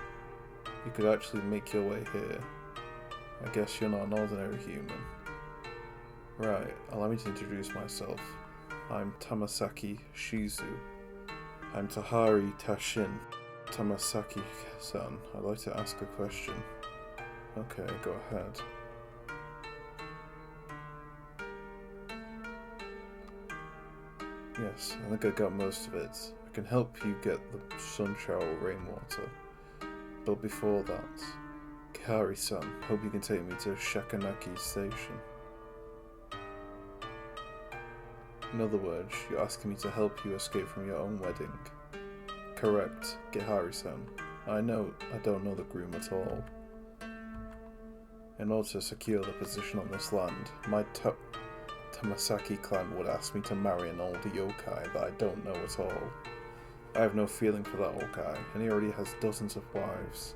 You could actually make your way here. I guess you're not an ordinary human. Right, allow me to introduce myself. I'm Tamasaki Shizu. I'm Tahari Tashin. Tamasaki-san, I'd like to ask a question. Okay, go ahead. Yes, I think I got most of it. I can help you get the sun shower rainwater. But before that, Kihari-san, hope you can take me to Shakanaki Station. In other words, you're asking me to help you escape from your own wedding. Correct, Kihari-san. I don't know the groom at all. In order to secure the position on this land, my Tamasaki clan would ask me to marry an old yokai that I don't know at all. I have no feeling for that old guy, and he already has dozens of wives.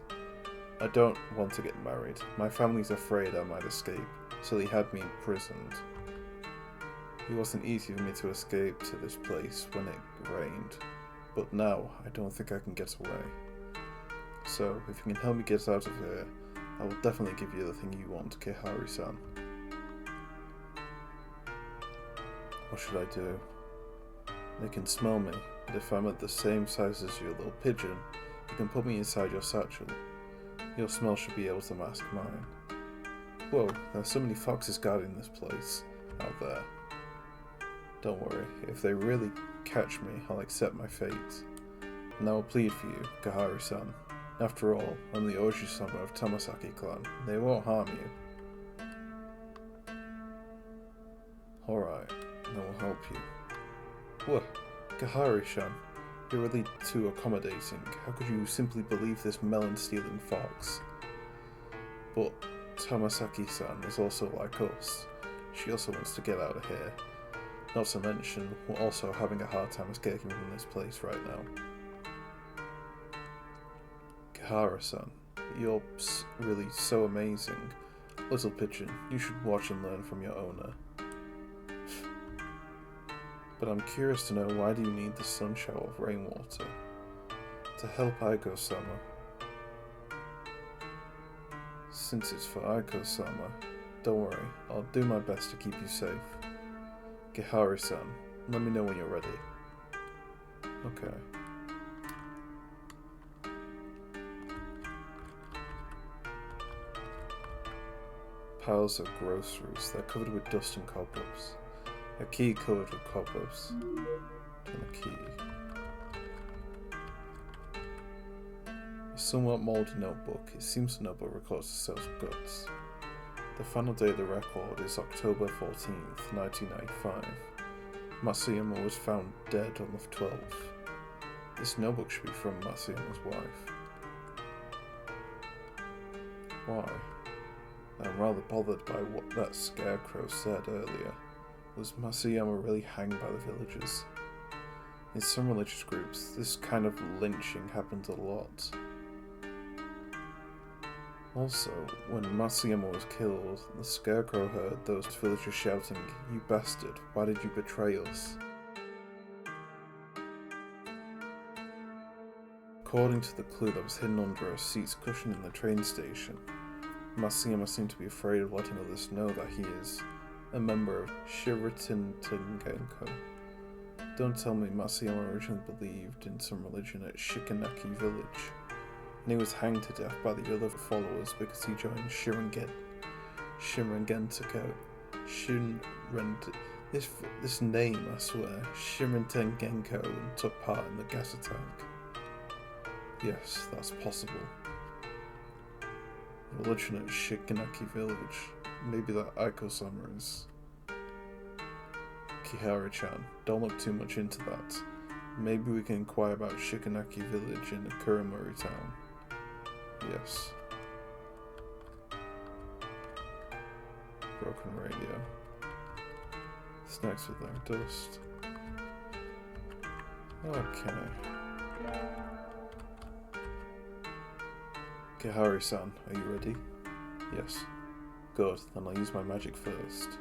I don't want to get married. My family's afraid I might escape, so they had me imprisoned. It wasn't easy for me to escape to this place when it rained, but now I don't think I can get away. So, if you can help me get out of here, I will definitely give you the thing you want, Kihari-san. What should I do? They can smell me, but if I'm at the same size as your little pigeon, you can put me inside your satchel. Your smell should be able to mask mine. Whoa, there are so many foxes guarding this place out there. Don't worry, if they really catch me, I'll accept my fate. And I will plead for you, Kihari-san. After all, I'm the Oji-sama of Tamasaki clan. They won't harm you. Alright, I will help you. Whoa, Kihari-san, you're really too accommodating. How could you simply believe this melon-stealing fox? But Tamasaki-san is also like us. She also wants to get out of here. Not to mention, we're also having a hard time escaping from this place right now. Kihara-san, you're really so amazing. Little pigeon, you should watch and learn from your owner. But I'm curious to know, why do you need the sun shower of rainwater? To help Aiko-sama. Since it's for Aiko-sama, don't worry, I'll do my best to keep you safe. Kihari-san, let me know when you're ready. Okay. Piles of groceries, they're covered with dust and cobwebs. A key covered with cobwebs. And a key. A somewhat mouldy notebook. It seems the notebook records the sales of goods. The final date of the record is October 14th, 1995. Matsuyama was found dead on the 12th. This notebook should be from Matsuyama's wife. Why? I'm rather bothered by what that scarecrow said earlier. Was Matsuyama really hanged by the villagers? In some religious groups, this kind of lynching happens a lot. Also, when Matsuyama was killed, the scarecrow heard those villagers shouting, "You bastard, why did you betray us?" According to the clue that was hidden under a seat's cushion in the train station, Matsuyama seemed to be afraid of letting others know that he is a member of Shiratin Tengenko. Don't tell me Matsuyama originally believed in some religion at Shikanaki village, and he was hanged to death by the other followers because he joined this name, I swear, Shiratin Tengenko, and took part in the gas attack. Yes, that's possible. Religion at Shikanaki village. Maybe that Aiko-sama is. Kihara-chan, don't look too much into that. Maybe we can inquire about Shikanaki village in Kuramori town. Yes. Broken radio. Snacks with their dust. Okay. Kihari-san, are you ready? Yes. Good, then I'll use my magic first.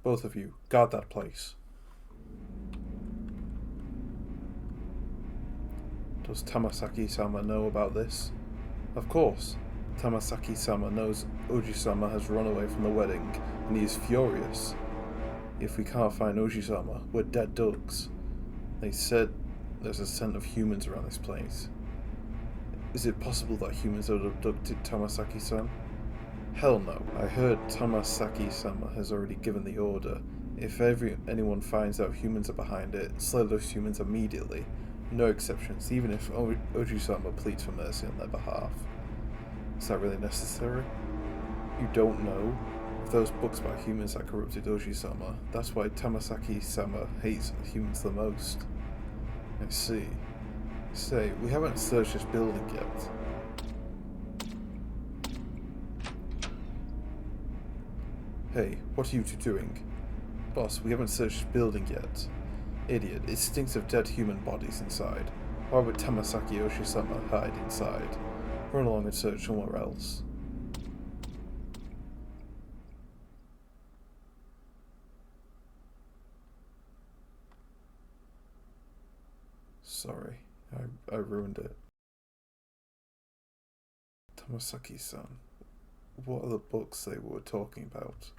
Both of you, guard that place. Does Tamasaki-sama know about this? Of course. Tamasaki-sama knows Oji-sama has run away from the wedding, and he is furious. If we can't find Oji-sama, we're dead ducks. They said there's a scent of humans around this place. Is it possible that humans have abducted Tamasaki-san? Hell no. I heard Tamasaki-sama has already given the order. If anyone finds out humans are behind it, slay those humans immediately. No exceptions, even if Oji-sama pleads for mercy on their behalf. Is that really necessary? You don't know? If those books about humans that corrupted Oji-sama, that's why Tamasaki-sama hates humans the most. I see. Say, we haven't searched this building yet. Hey, what are you two doing? Boss, we haven't searched this building yet. Idiot, it stinks of dead human bodies inside. Why would Tamasaki Oshi-sama hide inside? Run along and search somewhere else. Sorry, I ruined it. Tamasaki-san, what are the books they were talking about?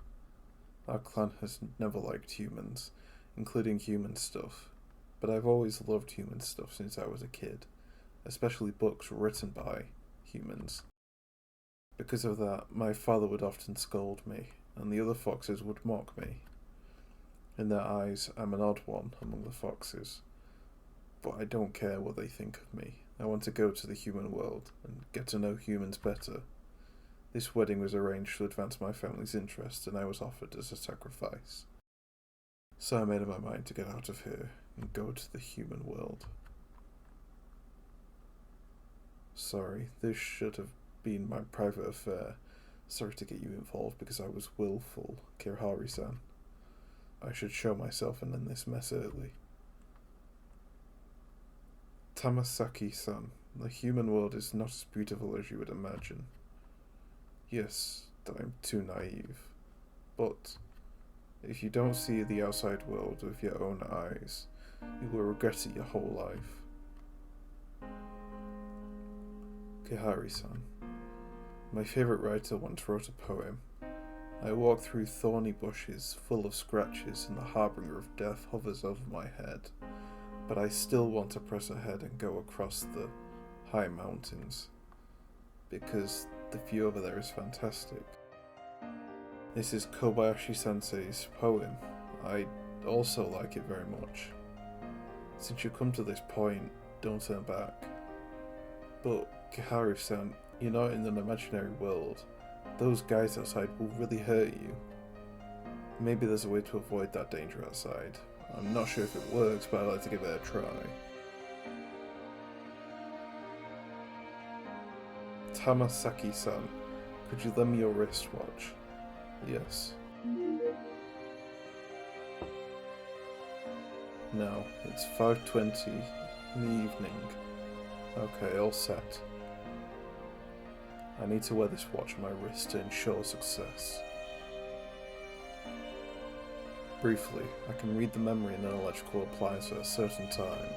Our clan has never liked humans, including human stuff, but I've always loved human stuff since I was a kid, especially books written by humans. Because of that, my father would often scold me, and the other foxes would mock me. In their eyes, I'm an odd one among the foxes. But I don't care what they think of me. I want to go to the human world and get to know humans better. This wedding was arranged to advance my family's interest, and I was offered as a sacrifice. So I made up my mind to get out of here and go to the human world. Sorry, this should have been my private affair. Sorry to get you involved because I was willful, Kirihari-san. I should show myself and end this mess early. Tamasaki-san, the human world is not as beautiful as you would imagine. Yes, I'm too naive. But if you don't see the outside world with your own eyes, you will regret it your whole life. Kirihari-san, my favourite writer once wrote a poem. I walk through thorny bushes full of scratches and the harbinger of death hovers over my head, but I still want to press ahead and go across the high mountains, because the view over there is fantastic. This is Kobayashi-sensei's poem. I also like it very much. Since you come to this point, don't turn back. But Kirihari-san, you're not in an imaginary world. Those guys outside will really hurt you. Maybe there's a way to avoid that danger outside. I'm not sure if it works, but I'd like to give it a try. Tamasaki-san, could you lend me your wristwatch? Yes. No, it's 5:20 in the evening. Okay, all set. I need to wear this watch on my wrist to ensure success. Briefly, I can read the memory in an electrical appliance at a certain time,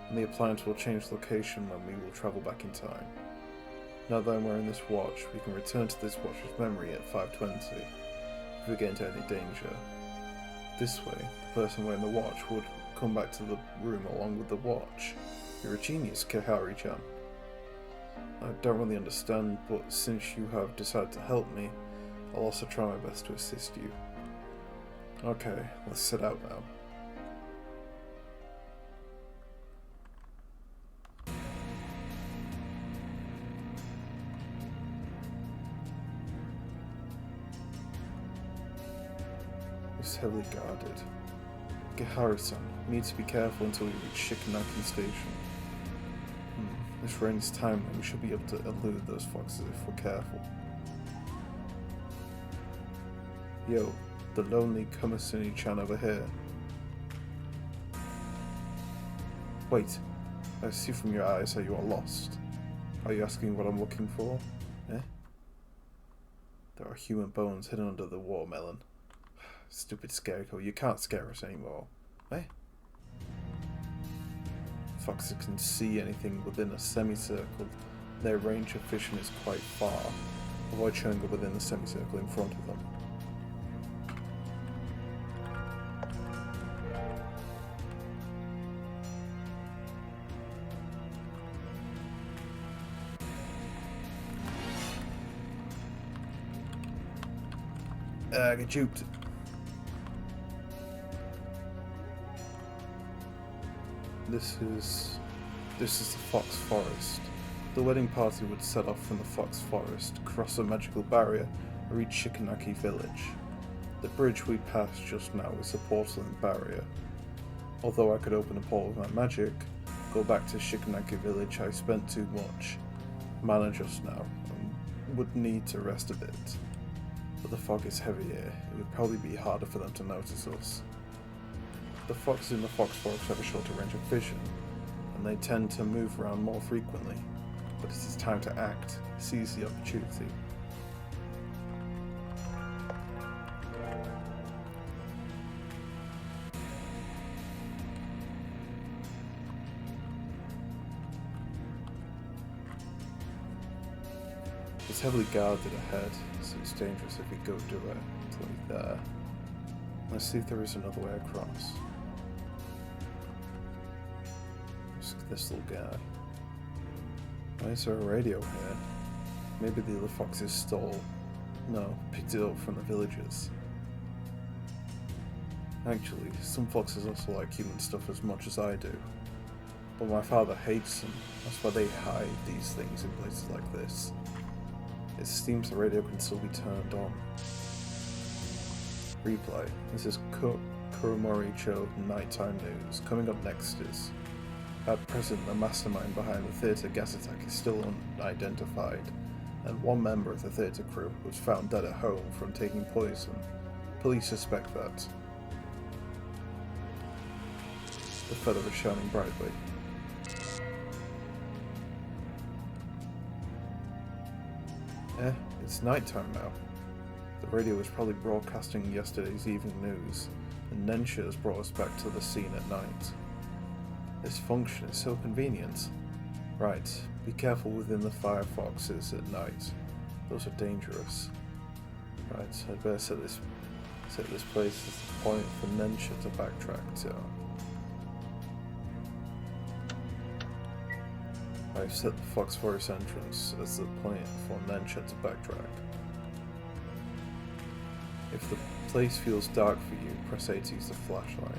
and the appliance will change location when we will travel back in time. Now that I'm wearing this watch, we can return to this watch's memory at 5:20 if we get into any danger. This way, the person wearing the watch would come back to the room along with the watch. You're a genius, Kirihari-chan. I don't really understand, but since you have decided to help me, I'll also try my best to assist you. Okay, let's set out now. It's heavily guarded. Kirihari-san, we need to be careful until we reach Shikanaki Station. This rain is timely, we should be able to elude those foxes if we're careful. Yo, the lonely Kumasuni-chan over here. Wait, I see from your eyes how you are lost. Are you asking what I'm looking for? Eh? There are human bones hidden under the watermelon. Stupid scarecrow, you can't scare us anymore. Eh? Foxes can see anything within a semicircle. Their range of vision is quite far. Avoid showing up within the semicircle in front of them. I get juked. This is the Fox Forest. The wedding party would set off from the Fox Forest, cross a magical barrier, and reach Shikanaki Village. The bridge we passed just now is a porcelain barrier. Although I could open a portal with my magic, go back to Shikanaki Village, I spent too much mana just now, and would need to rest a bit. But the fog is heavy here, it would probably be harder for them to notice us. The foxes in the Fox Forest have a shorter range of vision, and they tend to move around more frequently, but it is time to act, seize the opportunity. It's heavily guarded ahead, so it's dangerous if we go directly there. Let's see if there is another way across. This little guy. Why is there a radio here? Maybe the other foxes stole. No, picked it up from the villagers. Actually, some foxes also like human stuff as much as I do. But my father hates them. That's why they hide these things in places like this. It seems the radio can still be turned on. Replay. This is Kuromori-cho Nighttime News. Coming up next is, at present, the mastermind behind the theatre gas attack is still unidentified. and one member of the theatre crew was found dead at home from taking poison. Police suspect that. The feather is shining brightly. It's nighttime now. The radio was probably broadcasting yesterday's evening news, and Nensha has brought us back to the scene at night. This function is so convenient. Right, be careful within the firefoxes at night. Those are dangerous. Right, I'd better set this place as the point for Nensha to backtrack to. I've set the Fox Forest entrance as the point for Nensha to backtrack. If the place feels dark for you, press A to use the flashlight.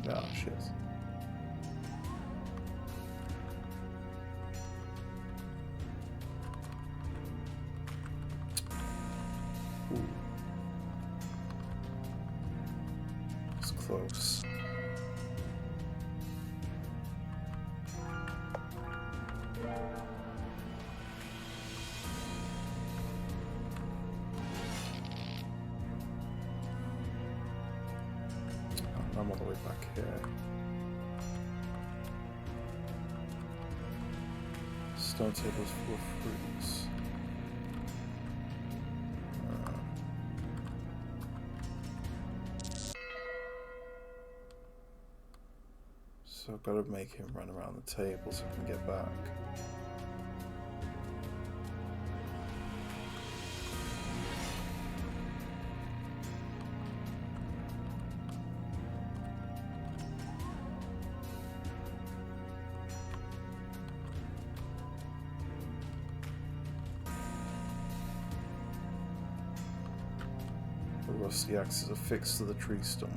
Ah, shit. Ooh. It's close. I'm all the way back here. Stone tables full of fruits. So I've got to make him run around the table so I can get back. The rusty axe is affixed to the tree stump.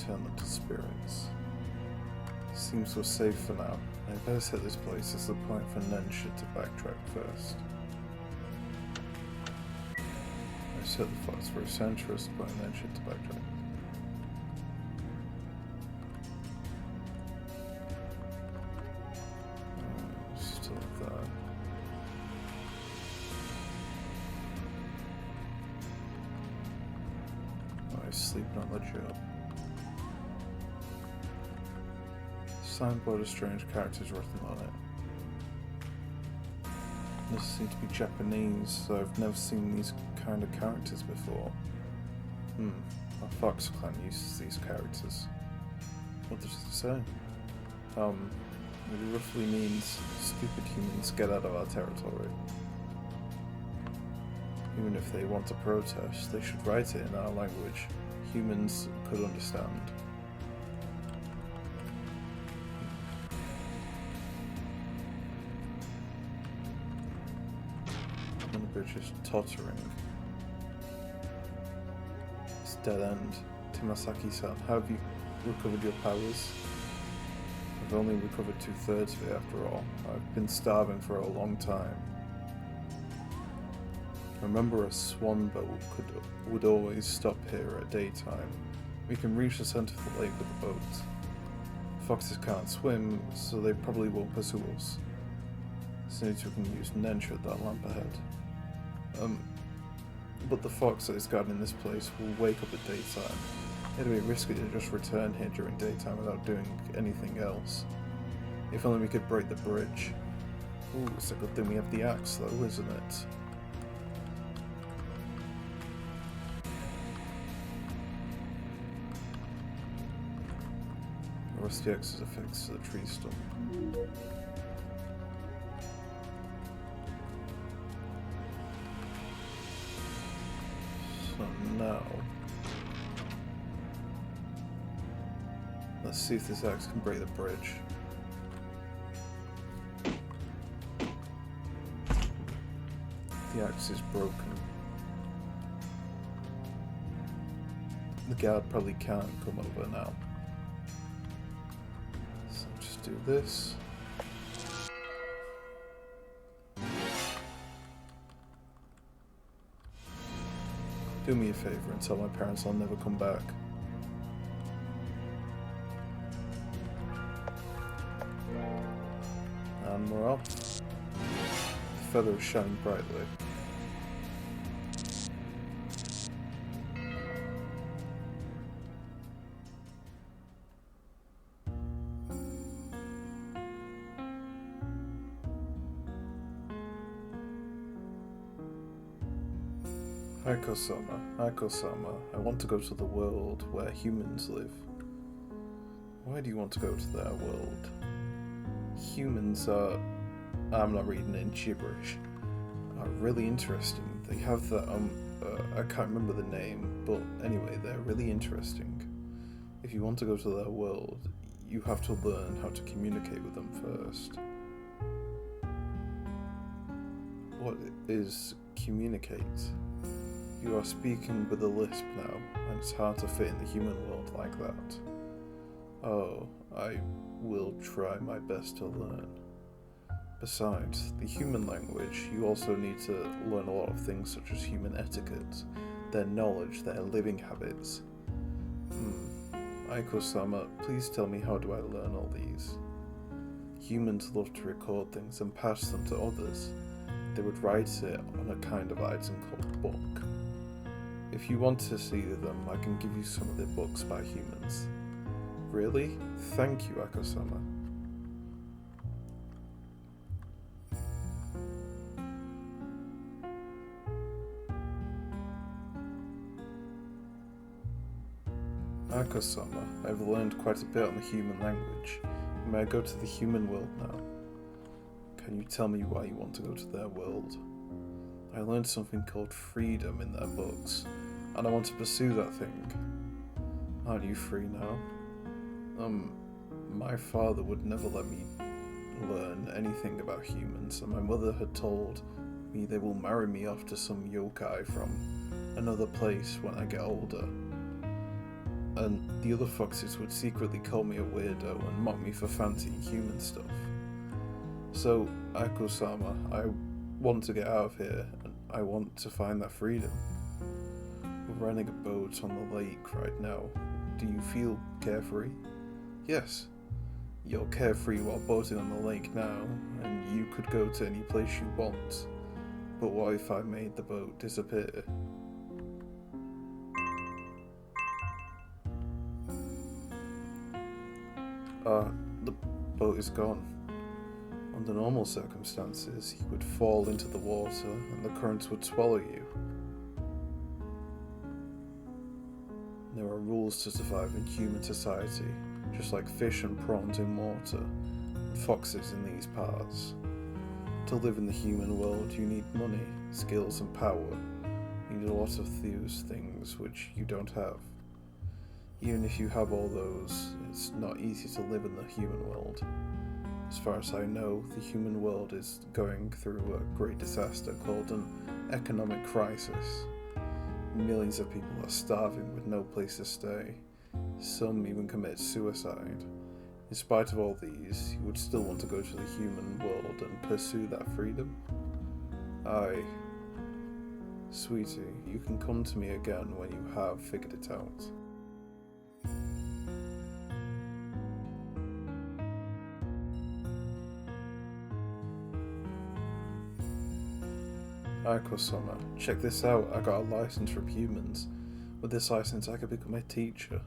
Turn them to spirits. Seems we're safe for now. I better set this place as the point for Nensha to backtrack first. I set the Fox for a center as the point for Nensha to backtrack. Still there. Oh, he's sleeping on the job. Signboard of strange characters written on it. This seems to be Japanese, so I've never seen these kind of characters before. Our Fox clan uses these characters. What does it say? It roughly means stupid humans get out of our territory. Even if they want to protest, they should write it in our language. Humans could understand. The bridge is tottering. It's dead end. Tamasaki-san, how have you recovered your powers? I've only recovered 2/3 of it after all. I've been starving for a long time. Remember, a swan boat would always stop here at daytime. We can reach the center of the lake with the boat. Foxes can't swim, so they probably won't pursue us. Since we can use Nensha at that lamp ahead. But the fox that is guarding this place will wake up at daytime. It'd be risky to just return here during daytime without doing anything else. If only we could break the bridge. Ooh, it's a good thing we have the axe though, isn't it? The rusty axe is affixed to the tree stump. So now, let's see if this axe can break the bridge. The axe is broken. the guard probably can't come over now. So just do this. Do me a favour and tell my parents I'll never come back. And we're off. The feather is shining brightly. Aiko-sama, I want to go to the world where humans live. Why do you want to go to their world? Humans are, I'm not reading it in gibberish, are really interesting. They have that, I can't remember the name, but anyway, they're really interesting. If you want to go to their world, you have to learn how to communicate with them first. What is communicate? You are speaking with a lisp now, and it's hard to fit in the human world like that. Oh, I will try my best to learn. Besides, the human language, you also need to learn a lot of things such as human etiquette, their knowledge, their living habits. Aiko-sama, please tell me, how do I learn all these? Humans love to record things and pass them to others. They would write it on a kind of item called book. If you want to see them, I can give you some of the books by humans. Really? Thank you, Aiko-sama. Aiko-sama, I've learned quite a bit on the human language. May I go to the human world now? Can you tell me why you want to go to their world? I learned something called freedom in their books, and I want to pursue that thing. Aren't you free now? My father would never let me learn anything about humans, and my mother had told me they will marry me off to some yokai from another place when I get older. And the other foxes would secretly call me a weirdo and mock me for fancying human stuff. So, Aiko-sama, I want to get out of here, and I want to find that freedom. We're running a boat on the lake right now. Do you feel carefree? Yes. You're carefree while boating on the lake now, and you could go to any place you want. But what if I made the boat disappear? The boat is gone. Under normal circumstances, you would fall into the water and the currents would swallow you. There are rules to survive in human society, just like fish and prawns in water, and foxes in these parts. To live in the human world, you need money, skills and power. You need a lot of those things which you don't have. Even if you have all those, it's not easy to live in the human world. As far as I know, the human world is going through a great disaster called an economic crisis. Millions of people are starving with no place to stay. Some even commit suicide. In spite of all these, you would still want to go to the human world and pursue that freedom? Aye. Sweetie, you can come to me again when you have figured it out. Aiko-sama, check this out, I got a license from humans. With this license I could become a teacher.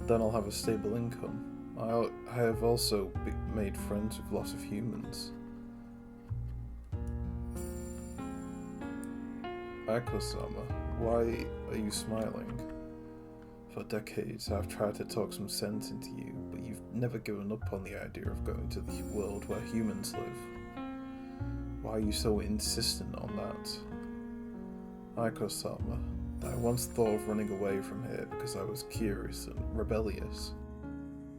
Then I'll have a stable income. I have also made friends with lots of humans. Aiko-sama, why are you smiling? For decades I've tried to talk some sense into you, but you've never given up on the idea of going to the world where humans live. Why are you so insistent on that? Aiko-sama, I once thought of running away from here because I was curious and rebellious.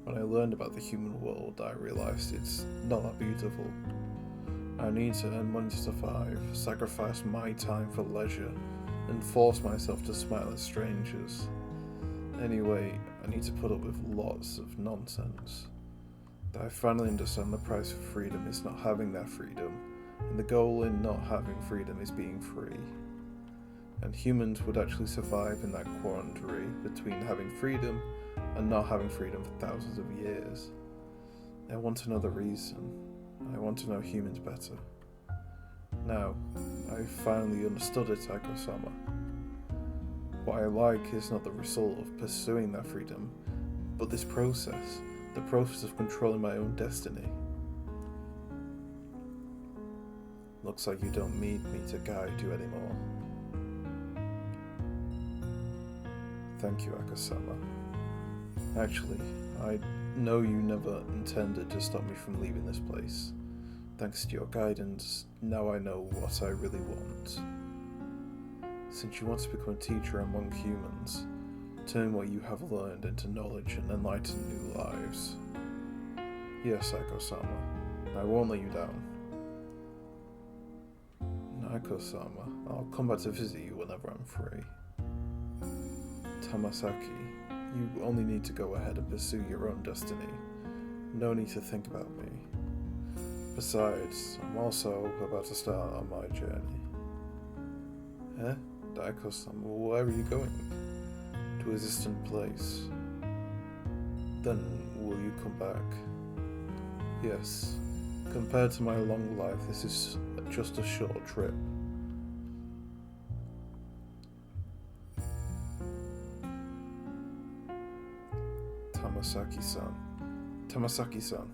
When I learned about the human world, I realized it's not that beautiful. I need to earn money to survive, sacrifice my time for leisure, and force myself to smile at strangers. Anyway, I need to put up with lots of nonsense. I finally understand the price of freedom is not having that freedom, and the goal in not having freedom is being free. And humans would actually survive in that quandary between having freedom and not having freedom for thousands of years. I want to know the reason. I want to know humans better. Now, I finally understood it, Aiko-sama. What I like is not the result of pursuing that freedom, but this process, the process of controlling my own destiny. Looks like you don't need me to guide you anymore. Thank you, Aiko-sama. Actually, I know you never intended to stop me from leaving this place. Thanks to your guidance, now I know what I really want. Since you want to become a teacher among humans, turn what you have learned into knowledge and enlighten new lives. Yes, Aiko-sama, I won't let you down. Aiko-sama, I'll come back to visit you whenever I'm free. Tamasaki, you only need to go ahead and pursue your own destiny. No need to think about me. Besides, I'm also about to start on my journey. Eh? Aiko-sama, where are you going? To a distant place. Then, will you come back? Yes. Compared to my long life, this is just a short trip. Tamasaki-san. Tamasaki-san.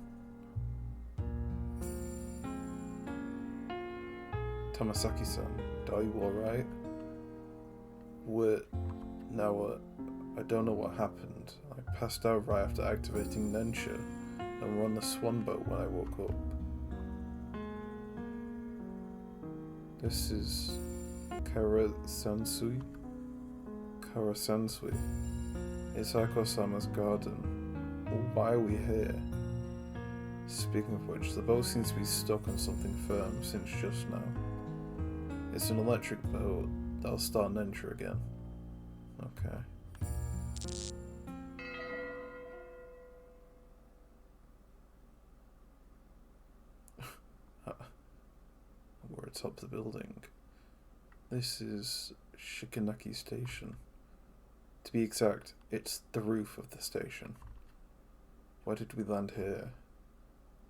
Tamasaki-san, are you alright? I don't know what happened. I passed out right after activating Nensha and were on the swan boat when I woke up. This is Karasansui? Karasansui. It's Aiko-sama's garden. Why are we here? Speaking of which, the boat seems to be stuck on something firm since just now. It's an electric boat. That'll start Nensha again. Okay. We're atop the building. This is Shikanaki Station. To be exact, it's the roof of the station. Why did we land here?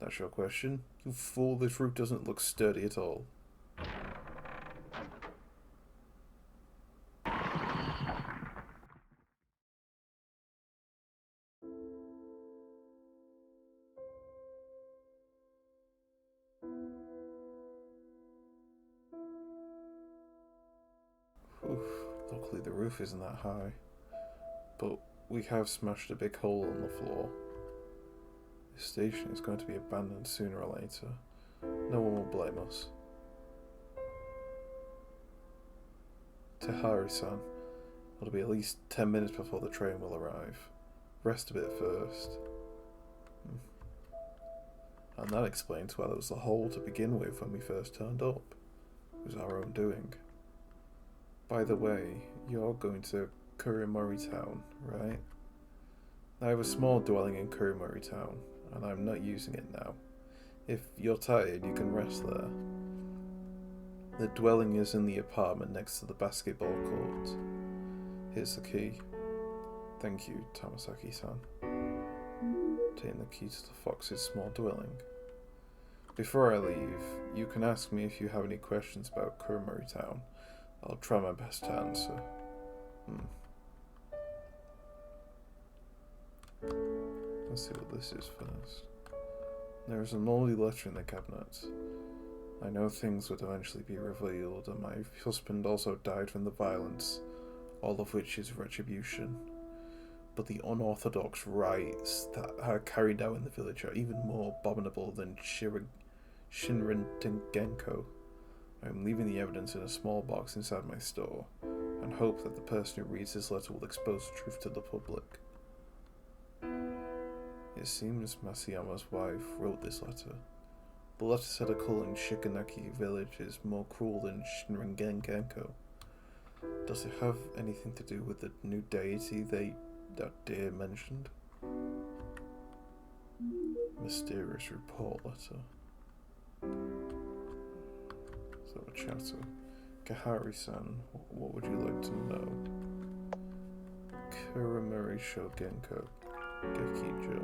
That's your question? You fool, this roof doesn't look sturdy at all. Luckily the roof isn't that high, but we have smashed a big hole in the floor. This station is going to be abandoned sooner or later. No one will blame us. Tahari-san, it'll be at least 10 minutes before the train will arrive. Rest a bit first. And that explains why there was a hole to begin with when we first turned up. It was our own doing. By the way, you're going to Kurimori Town, right? I have a small dwelling in Kurimori Town, and I'm not using it now. If you're tired, you can rest there. The dwelling is in the apartment next to the basketball court. Here's the key. Thank you, Tamasaki-san. Taking the key to the fox's small dwelling. Before I leave, you can ask me if you have any questions about Kurimori Town. I'll try my best to answer. Let's see what this is first. There is a moldy letter in the cabinet. I know things would eventually be revealed, and my husband also died from the violence, all of which is retribution. But the unorthodox rites that are carried out in the village are even more abominable than Shinrin Tengenko. I am leaving the evidence in a small box inside my store, and hope that the person who reads this letter will expose the truth to the public. It seems Masayama's wife wrote this letter. The letter said a cult in Shikanaki village is more cruel than Shinrin Genko. Does it have anything to do with the new deity they that deer mentioned. Mysterious report letter. So a chatter. Kahari-san, what would you like to know? Kuramori Shogenko Gekijo.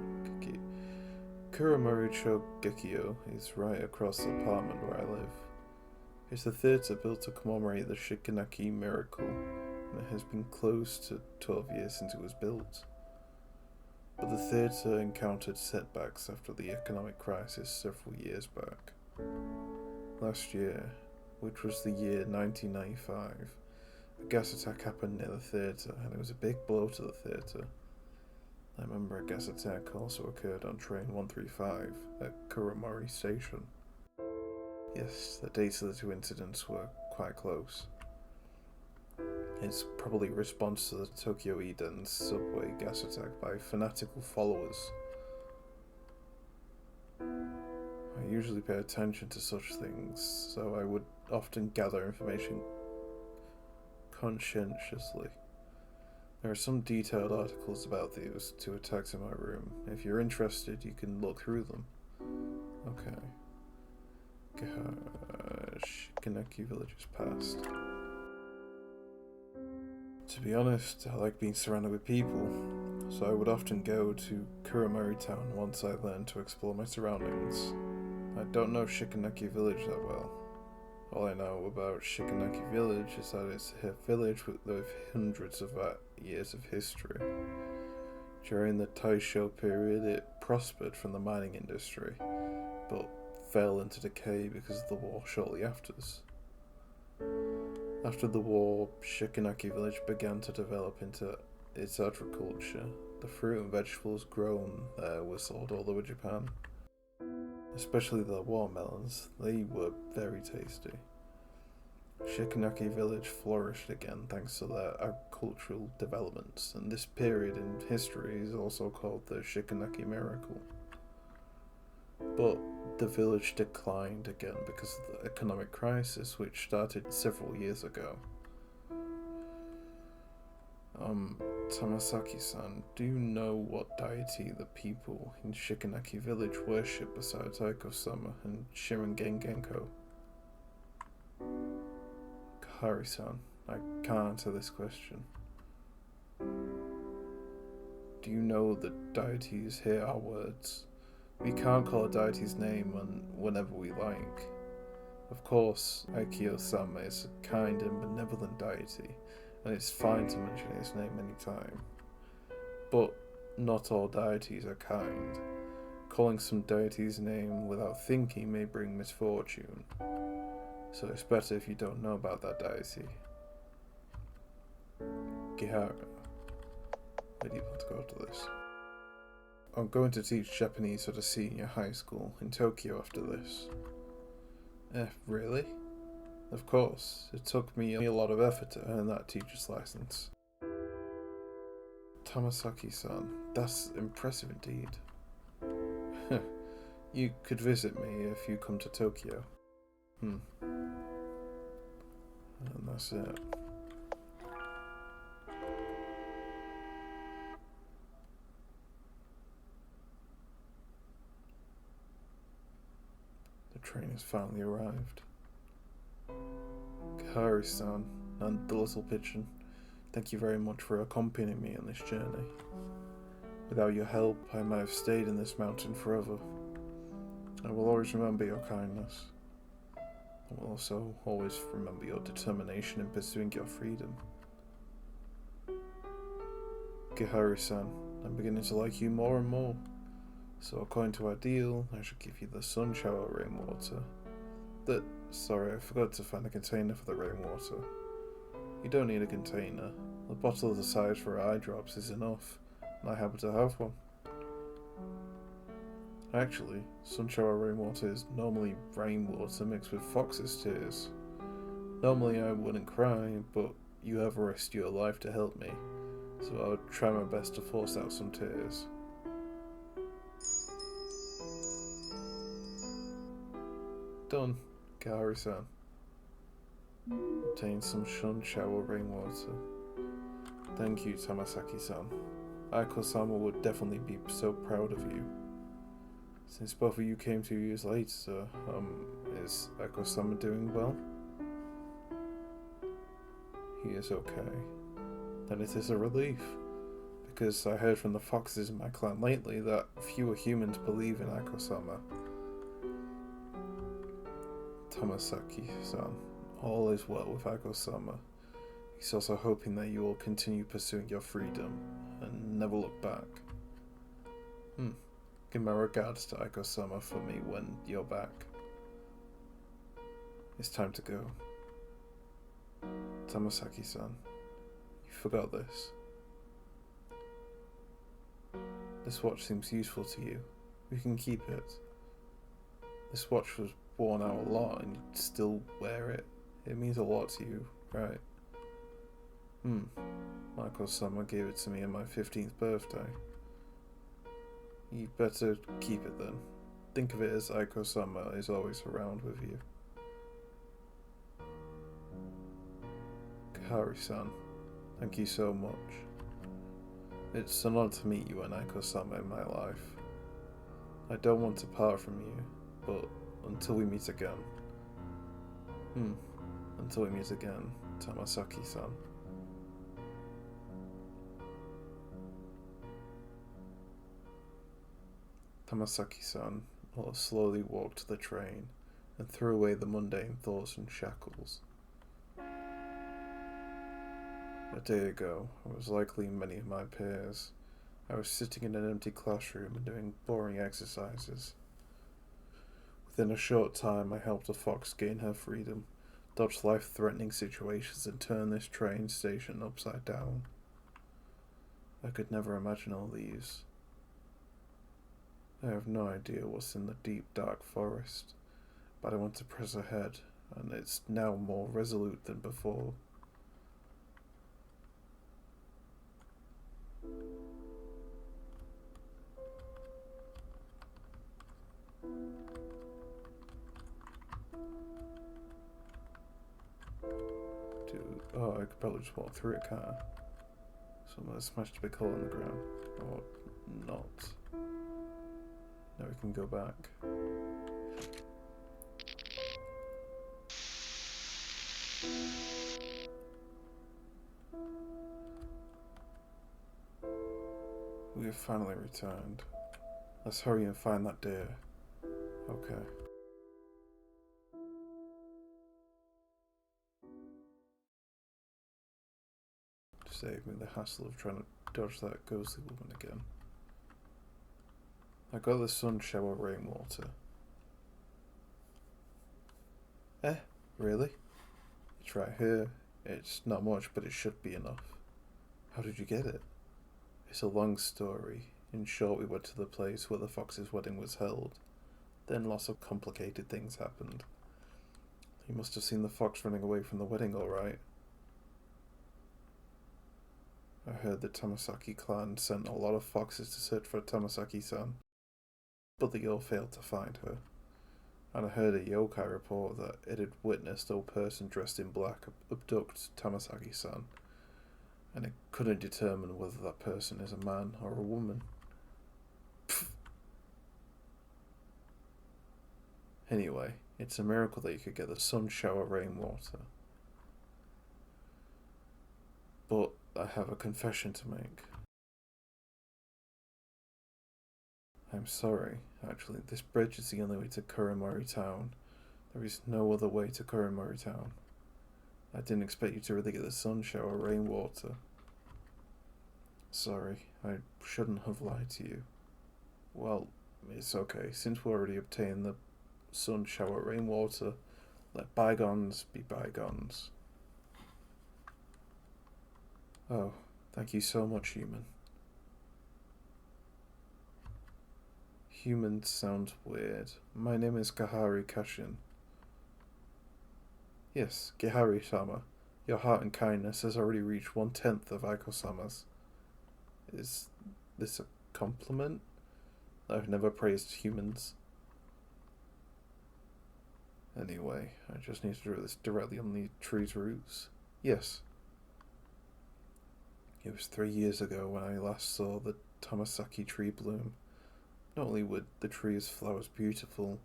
Kuramori Shogekyo is right across the apartment where I live. It's a theatre built to commemorate the Shikanaki miracle, and it has been closed to 12 years since it was built. But the theatre encountered setbacks after the economic crisis several years back. Last year, which was the year 1995, a gas attack happened near the theatre, and it was a big blow to the theatre. I remember a gas attack also occurred on train 135 at Kuramori Station. Yes, the dates of the two incidents were quite close. It's probably a response to the Tokyo Eden's subway gas attack by fanatical followers. I usually pay attention to such things, so I would often gather information conscientiously. There are some detailed articles about these two attacks in my room. If you're interested, you can look through them. Okay. Shikanaki Village is past. To be honest, I like being surrounded with people, so I would often go to Kuramori Town once I learned to explore my surroundings. I don't know Shikanaki Village that well. All I know about Shikanaki Village is that it's a village with hundreds of years of history. During the Taisho period, it prospered from the mining industry, but fell into decay because of the war shortly after. After the war, Shikanaki Village began to develop into its agriculture. The fruit and vegetables grown there were sold all over Japan. Especially the watermelons, they were very tasty. Shikanaki Village flourished again thanks to their agricultural developments, and this period in history is also called the Shikanaki Miracle. But the village declined again because of the economic crisis, which started several years ago. Tamasaki-san, do you know what deity the people in Shikanaki Village worship besides Aiko-sama and Shiringen Genko? Kahari-san, I can't answer this question. Do you know that deities hear our words? We can't call a deity's name whenever we like. Of course, Aikyo-sama is a kind and benevolent deity, and it's fine to mention his name anytime. But not all deities are kind. Calling some deity's name without thinking may bring misfortune. So it's better if you don't know about that deity. Gihara, where do you want to go after this? I'm going to teach Japanese at a senior high school in Tokyo after this. Really? Of course, it took me a lot of effort to earn that teacher's license. Tamasaki-san, that's impressive indeed. You could visit me if you come to Tokyo. And that's it. The train has finally arrived. Kahari-san and the little pigeon, thank you very much for accompanying me on this journey. Without your help, I might have stayed in this mountain forever. I will always remember your kindness. I will also always remember your determination in pursuing your freedom. Kahari-san, I'm beginning to like you more and more. So according to our deal, I should give you the sun shower rainwater. Sorry, I forgot to find a container for the rainwater. You don't need a container. The bottle the size for eye drops is enough, and I happen to have one. Actually, sun shower rainwater is normally rainwater mixed with fox's tears. Normally I wouldn't cry, but you have risked your life to help me, so I'll try my best to force out some tears. Done, Kahari-san. Obtain some sun shower rainwater. Thank you, Tamasaki-san. Aiko-sama would definitely be so proud of you. Since both of you came 2 years later, is Aiko-sama doing well? He is okay. Then it is a relief, because I heard from the foxes in my clan lately that fewer humans believe in Aiko-sama. Tamasaki-san, all is well with Aiko-sama. He's also hoping that you will continue pursuing your freedom and never look back. Give my regards to Aiko-sama for me when you're back. It's time to go. Tamasaki-san, you forgot this. This watch seems useful to you. We can keep it. This watch was worn out a lot and you still wear it. It means a lot to you, right? Aiko-sama gave it to me on my 15th birthday. You better keep it then. Think of it as Aiko-sama is always around with you. Kahari-san, thank you so much. It's an honor to meet you and Aiko-sama in my life. I don't want to part from you, but until we meet again. Until we meet again, Tamasaki-san. Tamasaki-san will slowly walk to the train and threw away the mundane thoughts and shackles. A day ago, I was like many of my peers. I was sitting in an empty classroom and doing boring exercises. Within a short time, I helped a fox gain her freedom, dodge life-threatening situations, and turn this train station upside down. I could never imagine all these. I have no idea what's in the deep, dark forest, but I want to press ahead, and it's now more resolute than before. Oh, I could probably just walk through it, can't I? So I'm gonna smash a big hole in the ground. Or not. Now we can go back. We have finally returned. Let's hurry and find that deer. Okay. Save me the hassle of trying to dodge that ghostly woman again. I got the sun shower rainwater. Really? It's right here. It's not much, but it should be enough. How did you get it? It's a long story. In short, we went to the place where the fox's wedding was held. Then lots of complicated things happened. You must have seen the fox running away from the wedding, all right. I heard the Tamasaki clan sent a lot of foxes to search for Tamasaki-san, but they all failed to find her. And I heard a yokai report that it had witnessed a person dressed in black abduct Tamasaki-san, and it couldn't determine whether that person is a man or a woman. Pfft. Anyway, it's a miracle that you could get the sun shower rainwater. But I have a confession to make. I'm sorry, actually, this bridge is the only way to Kurimori Town. There is no other way to Kurimori Town. I didn't expect you to really get the sun shower rainwater. Sorry, I shouldn't have lied to you. Well, it's okay, since we already obtained the sun shower rainwater, let bygones be bygones. Oh, thank you so much, human. Human sounds weird. My name is Kashin. Yes, Gihari-sama. Your heart and kindness has already reached 1/10 of Aiko-sama's. Is this a compliment? I've never praised humans. Anyway, I just need to do this directly on the tree's roots. Yes. It was 3 years ago when I last saw the Tamasaki tree bloom. Not only would the tree's flowers beautiful,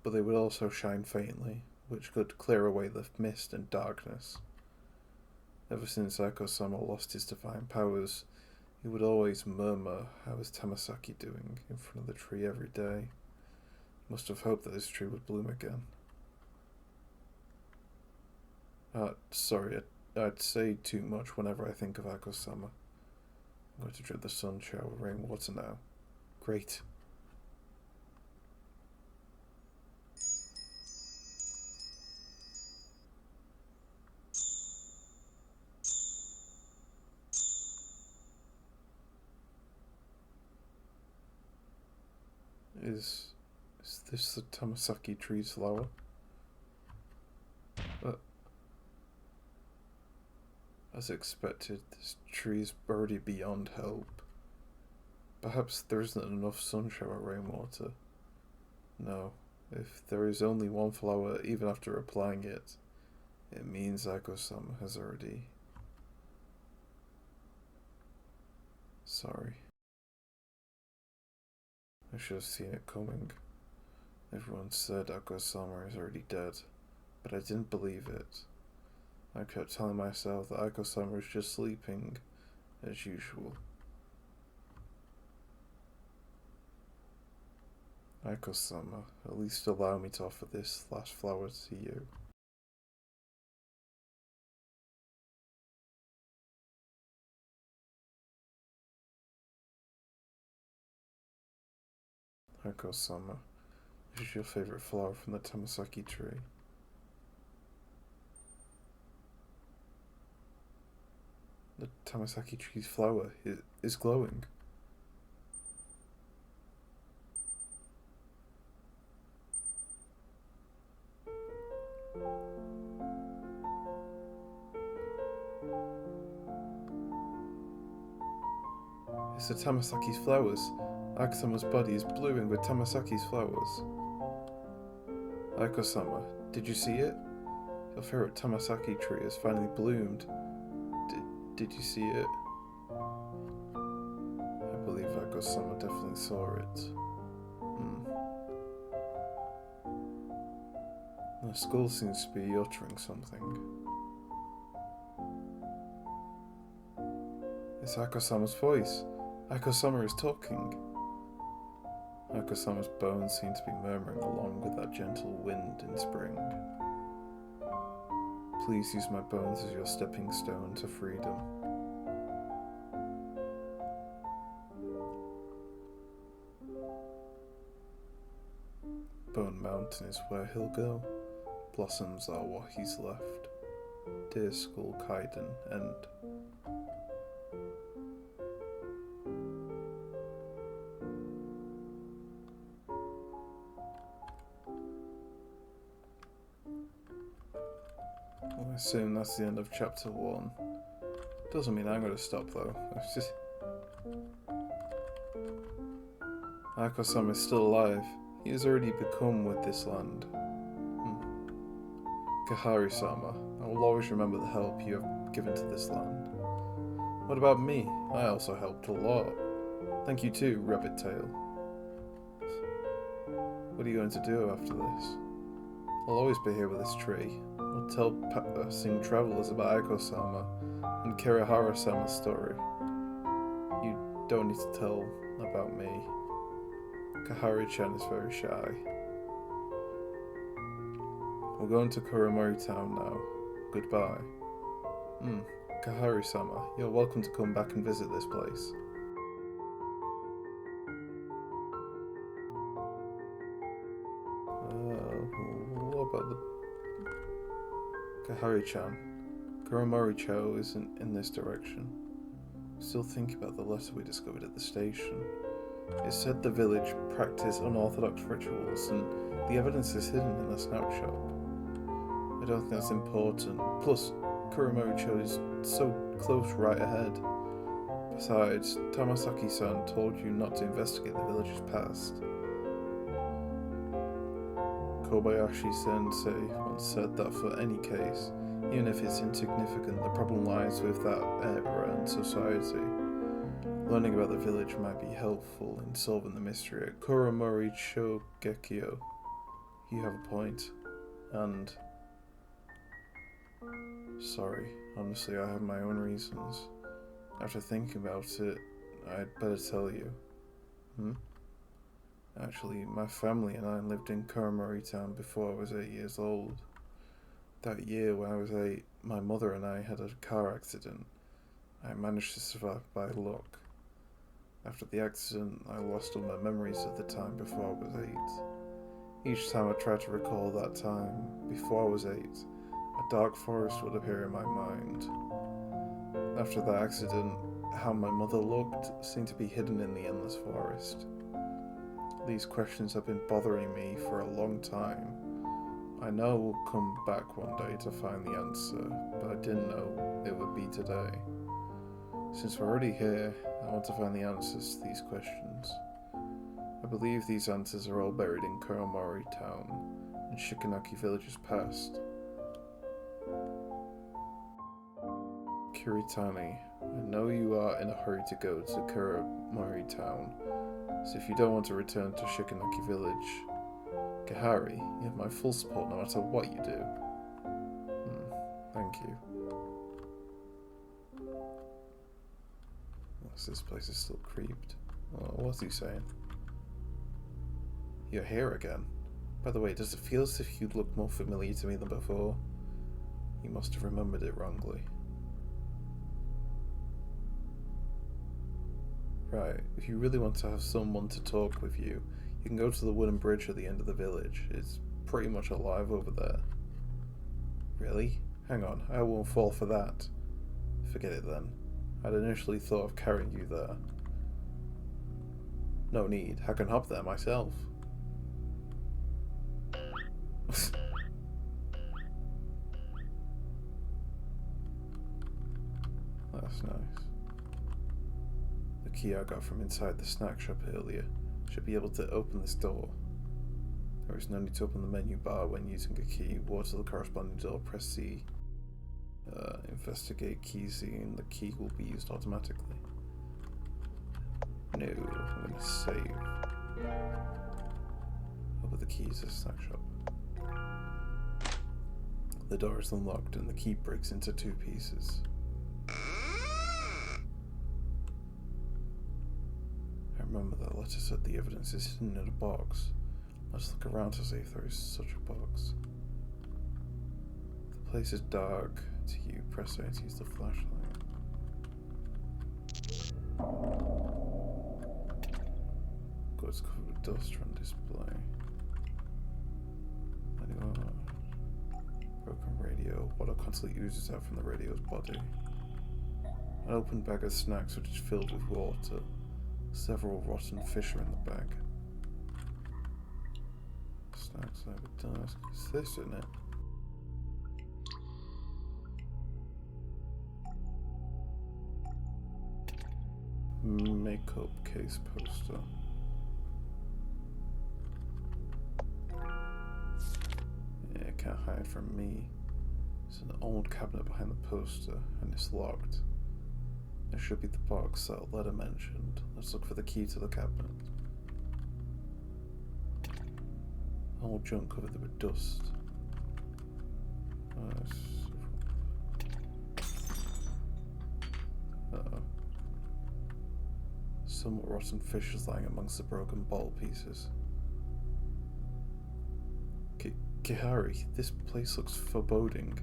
but they would also shine faintly, which could clear away the mist and darkness. Ever since Aiko-sama lost his divine powers, he would always murmur, "How is Tamasaki doing?" in front of the tree every day. He must have hoped that this tree would bloom again. Sorry, I'd say too much whenever I think of Aiko-sama. I'm going to drip the sun shower rainwater now. Great. Is this the Tamasaki tree's flower? As expected, this tree is already beyond help. Perhaps there isn't enough sun shower rainwater. No, if there is only one flower even after applying it, it means Aiko-sama has already... Sorry. I should have seen it coming. Everyone said Aiko-sama is already dead, but I didn't believe it. I kept telling myself that Aiko-sama was just sleeping, as usual. Aiko-sama, at least allow me to offer this last flower to you. Aiko-sama, this is your favorite flower from the Tamasaki tree. The Tamasaki tree's flower is glowing. It's the Tamasaki's flowers. Aiko-sama's body is blooming with Tamasaki's flowers. Aiko-sama, did you see it? Your favorite Tamasaki tree has finally bloomed. Did you see it? I believe Aiko-sama definitely saw it. The skull seems to be uttering something. It's Aiko-sama's voice. Aiko-sama is talking. Aiko-sama's bones seem to be murmuring along with that gentle wind in spring. Please use my bones as your stepping stone to freedom. Bone Mountain is where he'll go. Blossoms are what he's left. Dear Skull Kaiden, end. I assume that's the end of chapter 1. Doesn't mean I'm going to stop though. It's just... Aiko-sama is still alive. He has already become with this land. Kahari-sama, I will always remember the help you have given to this land. What about me? I also helped a lot. Thank you too, Rabbit Tail. What are you going to do after this? I'll always be here with this tree. I'll tell passing travelers about Aiko-sama and Kirihara-sama's story. You don't need to tell about me. Kahari-chan is very shy. We're going to Kuromori Town now. Goodbye. Kahari-sama, you're welcome to come back and visit this place. What about the... Kahari-chan. Kuromori-cho isn't in this direction. Still thinking about the letter we discovered at the station. It said the village practiced unorthodox rituals and the evidence is hidden in the scout shop. I don't think that's important. Plus, Kuromori-cho is so close right ahead. Besides, Tamasaki-san told you not to investigate the village's past. Kobayashi Sensei once said that for any case, Even if it's insignificant, the problem lies with that era and society. Learning about the village might be helpful in solving the mystery at Koromori Chogekyo. You have a point. And... sorry, honestly, I have my own reasons. After thinking about it, I'd better tell you. Actually, my family and I lived in Koromori Town before I was 8 years old. That year, when I was 8, my mother and I had a car accident. I managed to survive by luck. After the accident, I lost all my memories of the time before I was 8. Each time I tried to recall that time, before I was 8, a dark forest would appear in my mind. After the accident, how my mother looked seemed to be hidden in the endless forest. These questions have been bothering me for a long time. I know I will come back one day to find the answer, but I didn't know it would be today. Since we're already here, I want to find the answers to these questions. I believe these answers are all buried in Koromori Town, in Shikanaki Village's past. Kiritani, I know you are in a hurry to go to Koromori Town, so if you don't want to return to Shikanaki Village, Gahari, you have my full support no matter what you do. Thank you. This place is still creeped. What was he saying? You're here again. By the way, does it feel as if you look more familiar to me than before? You must have remembered it wrongly. Right, if you really want to have someone to talk with you, you can go to the wooden bridge at the end of the village. It's pretty much alive over there. Really? Hang on, I won't fall for that. Forget it then. I'd initially thought of carrying you there. No need, I can hop there myself. That's nice. The key I got from inside the snack shop earlier should be able to open this door. There is no need to open the menu bar when using a key. Walk to the corresponding door, press C. Investigate key Z, and the key will be used automatically. No, I'm going to save. Over the keys to the snack shop. The door is unlocked and the key breaks into 2 pieces. I remember that letter said the evidence is hidden in a box. Let's look around to see if there is such a box. The place is dark. To you, press A to use the flashlight. Goods covered with dust on display. Broken radio. Water constantly oozes out from the radio's body. An open bag of snacks which is filled with water. Several rotten fish are in the bag. Snacks over Dusk. Is this in it? Makeup case poster. Yeah, it can't hide from me. There's an old cabinet behind the poster, and it's locked. There should be the box that letter mentioned. Let's look for the key to the cabinet. Old junk covered with dust. Uh-oh. Somewhat rotten fish is lying amongst the broken bottle pieces. Kihari, this place looks foreboding.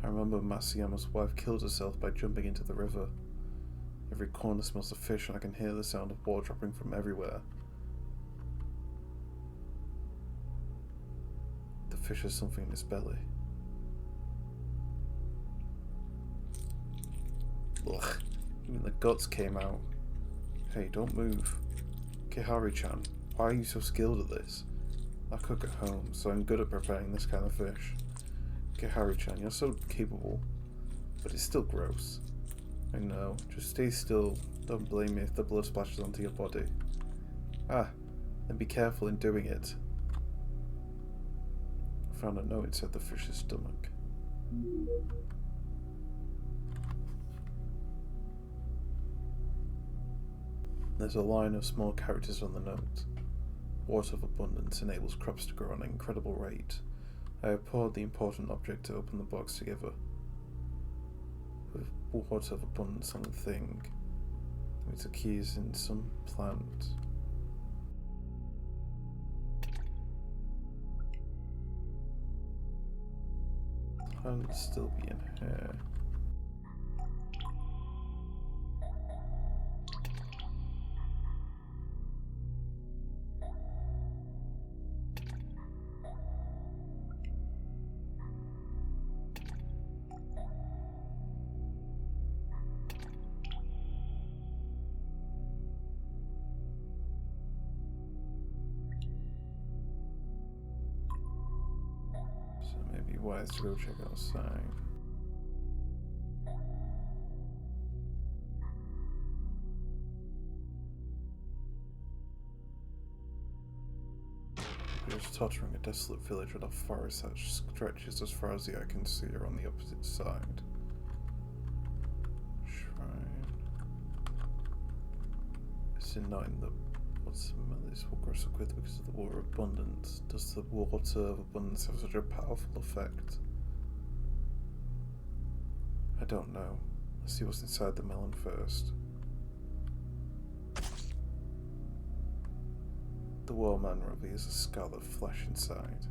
I remember Masuyama's wife killed herself by jumping into the river. Every corner smells of fish and I can hear the sound of water dropping from everywhere. The fish has something in its belly. Ugh, even the guts came out. Hey, don't move. Kihari-chan, why are you so skilled at this? I cook at home, so I'm good at preparing this kind of fish. Kihari-chan, you're so capable, but it's still gross. I know, just stay still. Don't blame me if the blood splashes onto your body. Ah, and be careful in doing it. I found a note inside the fish's stomach. There's a line of small characters on the note. Water of abundance enables crops to grow at an incredible rate. I have poured the important object to open the box together. With water of abundance on the thing, with the keys in some plant. Plant still be in here. Wise to go check outside. Just tottering a desolate village with a forest that stretches as far as the eye can see are on the opposite side. Shrine. It's in not in the what's the smell this will grow so quickly because of the water abundance. Does the water of abundance have such a powerful effect? I don't know. Let's see what's inside the melon first. The Wellman reveals a scarlet flesh inside.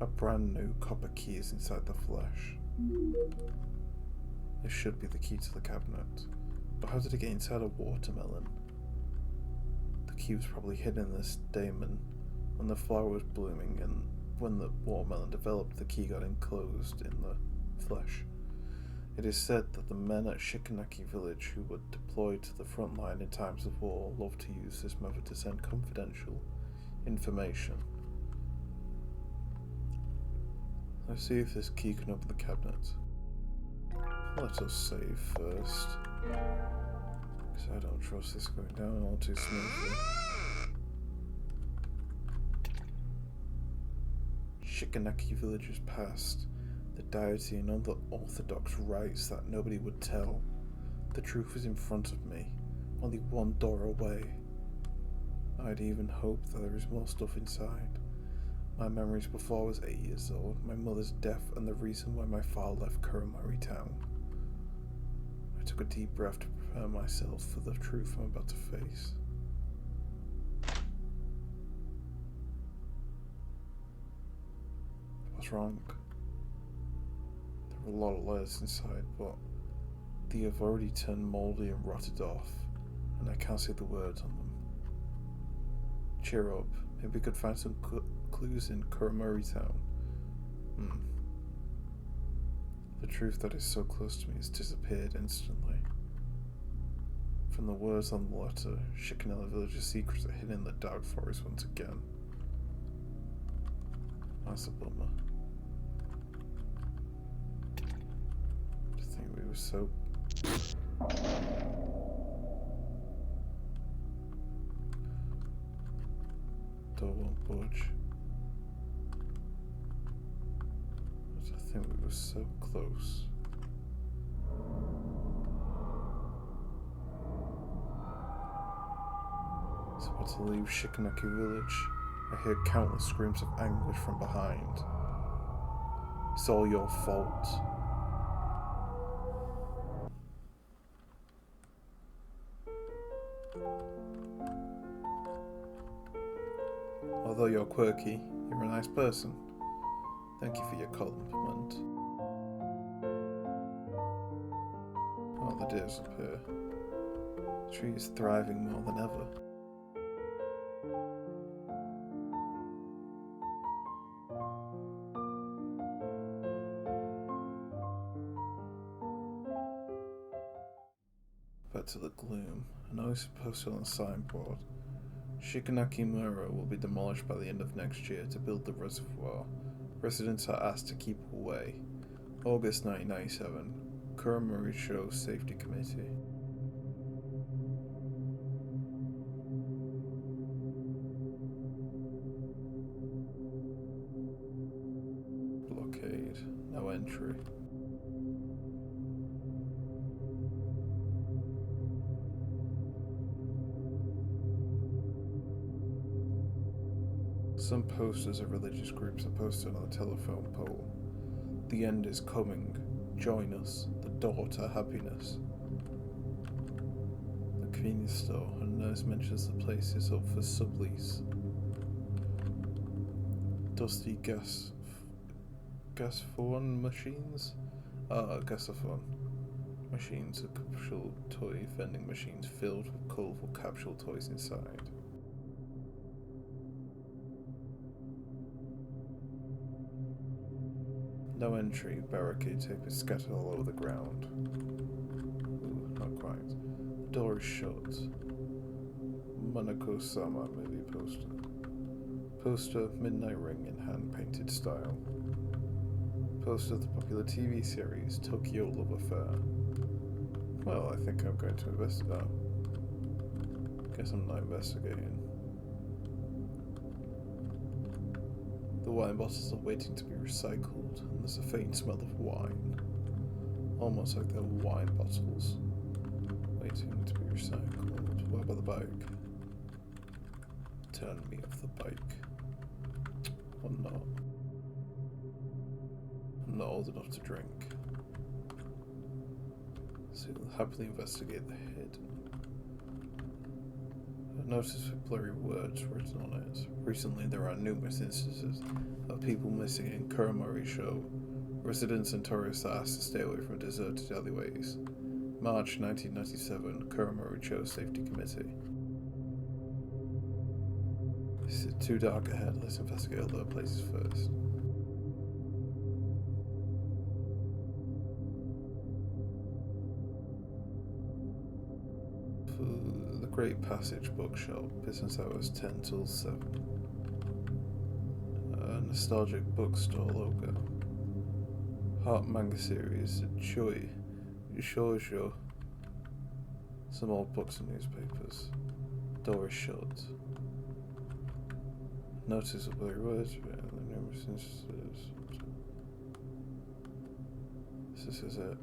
A brand new copper key is inside the flesh. This should be the key to the cabinet. But how did it get inside a watermelon? The key was probably hidden in this daemon when the flower was blooming, and when the watermelon developed, the key got enclosed in the flesh. It is said that the men at Shikanaki village who were deployed to the front line in times of war loved to use this method to send confidential information. Let's see if this key can open the cabinet. Let us save first, because I don't trust this going down all too smoothly. Shikanaki village is past. The deity and other orthodox rites that nobody would tell. The truth is in front of me, only one door away. I'd even hoped that there is more stuff inside. My memories before I was 8 years old, my mother's death, and the reason why my father left Kurumari town. I took a deep breath to prepare myself for the truth I'm about to face. What's wrong? There are a lot of letters inside, but they have already turned mouldy and rotted off, and I can't see the words on them. Cheer up, maybe we could find some clues in Kurumari town. The truth that is so close to me has disappeared instantly. From the words on the letter, Shikanella village's secrets are hidden in the dark forest once again. That's a bummer. To think we were so... Door won't budge. But I think we were so close. So about to leave Shikanaki village, I hear countless screams of anguish from behind. It's all your fault. Although you're quirky, you're a nice person. Thank you for your compliment. Oh, the deer's up here. The tree is thriving more than ever. Back to the gloom. I noticed a poster on the signboard. Shikanaki Mura will be demolished by the end of next year to build the reservoir. Residents are asked to keep away. August 1997. Kurumari Show Safety Committee. Blockade. No entry. Some posters of religious groups are posted on the telephone pole. The end is coming. Join us. The door to happiness. The convenience store. A nurse mentions the place is up for sublease. Dusty gasophone machines? Gasophone machines are capsule toy vending machines filled with colourful capsule toys inside. No entry, barricade tape is scattered all over the ground. Ooh, not quite. The door is shut. Monoko-sama movie poster. Poster, midnight ring in hand-painted style. Poster of the popular TV series, Tokyo Love Affair. Well, I think I'm going to investigate. Guess I'm not investigating. The wine bottles are waiting to be recycled, and there's a faint smell of wine. Almost like they're wine bottles. Waiting to be recycled. What about the bike? Turn me off the bike. Or not. I'm not old enough to drink. So we'll happily investigate the hidden. I've noticed with blurry words written on it. Recently there are numerous instances of people missing in Kuromori Show. Residents and tourists are asked to stay away from deserted alleyways. March 1997, Kuromori Show Safety Committee. This is too dark ahead, let's investigate other places first. The Great Passage Bookshop, business hours 10 till 7. Nostalgic bookstore logo. Heart manga series, Choi, Shoujo. Some old books and newspapers. Door is shut. Notice of blurry words, numerous instances. This is it.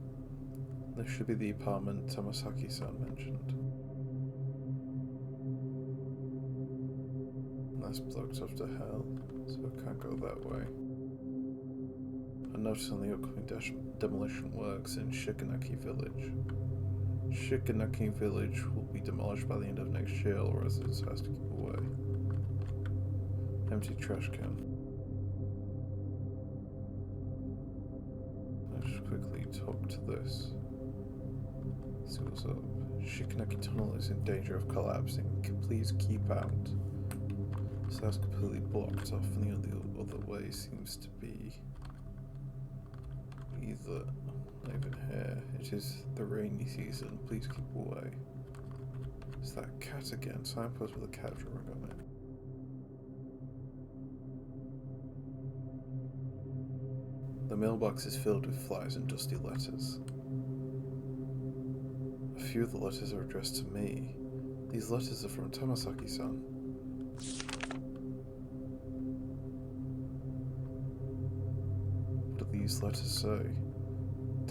This should be the apartment Tamasaki-san mentioned. That's blocked off to hell, so I can't go that way. I noticed on the upcoming demolition works in Shikanaki Village. Shikanaki Village will be demolished by the end of next year, or residents has to keep away. Empty trash can. Let's just quickly talk to this. See what's up. Shikanaki Tunnel is in danger of collapsing. Please keep out. So that's completely blocked off, and the only other way seems to be either not even here. It is the rainy season. Please keep away. It's that cat again. Signpost with a cat drawing on it. The mailbox is filled with flies and dusty letters. A few of the letters are addressed to me. These letters are from Tamasaki-san. What do these letters say?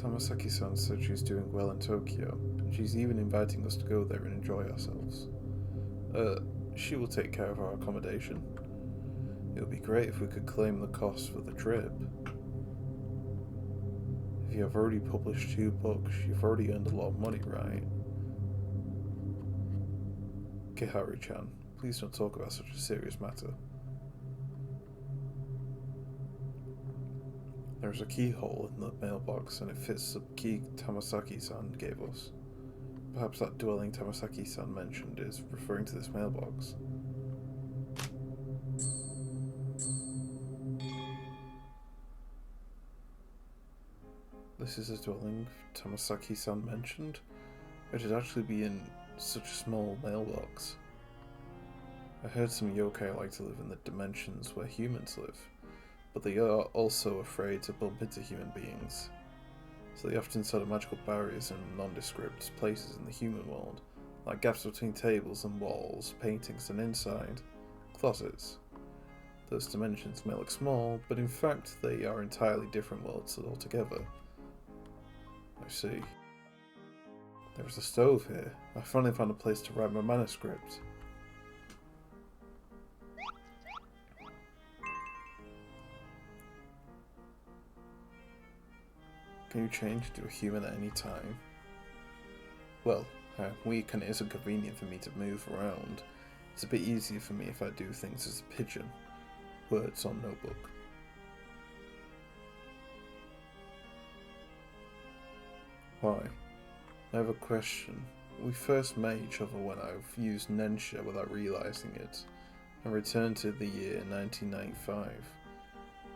Tamasaki-san said she's doing well in Tokyo, and she's even inviting us to go there and enjoy ourselves. She will take care of our accommodation. It would be great if we could claim the cost for the trip. If you have already published 2 books, you've already earned a lot of money, right? Kihari-chan, please don't talk about such a serious matter. There's a keyhole in the mailbox, and it fits the key Tamasaki-san gave us. Perhaps that dwelling Tamasaki-san mentioned is referring to this mailbox. This is a dwelling Tamasaki-san mentioned? It would actually be in such a small mailbox. I heard some yokai like to live in the dimensions where humans live, but they are also afraid to bump into human beings. So they often set up magical barriers in nondescript places in the human world, like gaps between tables and walls, paintings and inside closets. Those dimensions may look small, but in fact they are entirely different worlds altogether. I see. There is a stove here. I finally found a place to write my manuscript. Can you change into a human at any time? Well, I'm weak and it isn't convenient for me to move around. It's a bit easier for me if I do things as a pigeon. Words on notebook. Why? I have a question. We first met each other when I've used Nensha without realizing it, and returned to the year 1995.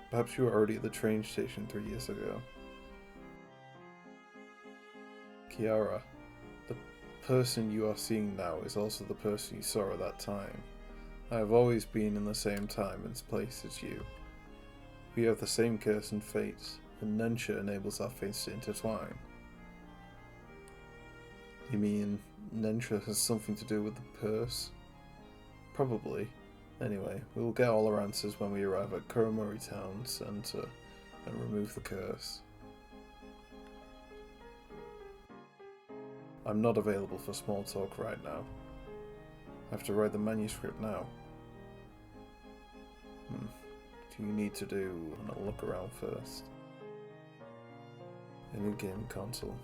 Perhaps you were already at the train station 3 years ago. Kiara, the person you are seeing now is also the person you saw at that time. I have always been in the same time and place as you. We have the same curse and fate, and Nensha enables our fates to intertwine. You mean Nensha has something to do with the curse? Probably. Anyway, we will get all our answers when we arrive at Kuromori Town Center and remove the curse. I'm not available for small talk right now. I have to write the manuscript now. Do you need to do a look around first? A new game console.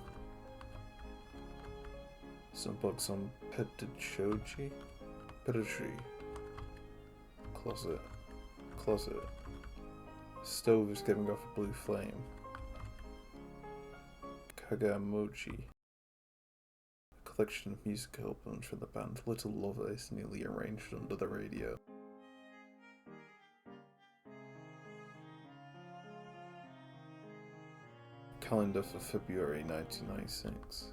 Some books on pedagogy? Pedagogry. Closet. Stove is giving off a blue flame. Kagamochi. A collection of music albums from the band Little Lover is neatly arranged under the radio. Calendar for February 1996.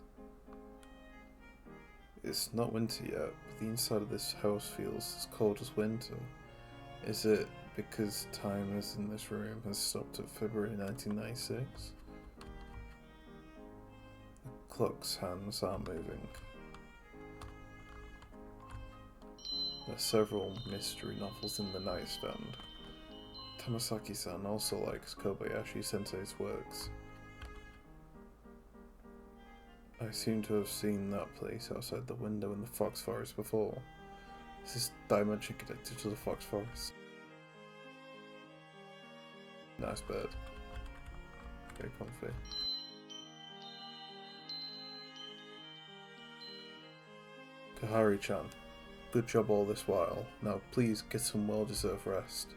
It's not winter yet, but the inside of this house feels as cold as winter. Is it because time is in this room has stopped at February 1996? The clock's hands are moving. There are several mystery novels in the nightstand. Tamasaki-san also likes Kobayashi Sensei's works. I seem to have seen that place outside the window in the Fox Forest before. Is this dimension connected to the Fox Forest? Nice bed. Very comfy. Kahari-chan, good job all this while. Now please get some well-deserved rest.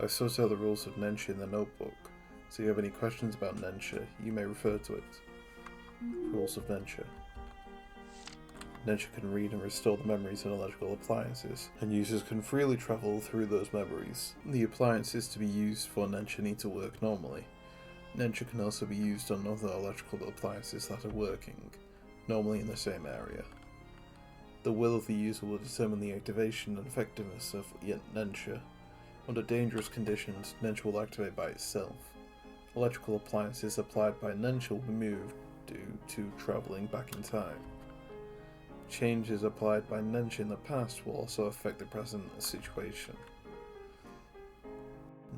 I've sorted out the rules of Nensha in the notebook, so if you have any questions about Nensha, you may refer to it. Rules of Nensha. Nensha can read and restore the memories of electrical appliances, and users can freely travel through those memories. The appliances to be used for Nensha need to work normally. Nensha can also be used on other electrical appliances that are working, normally in the same area. The will of the user will determine the activation and effectiveness of Nensha. Under dangerous conditions, Nensha will activate by itself. Electrical appliances applied by Nensha will be moved due to travelling back in time. Changes applied by Nensha in the past will also affect the present situation.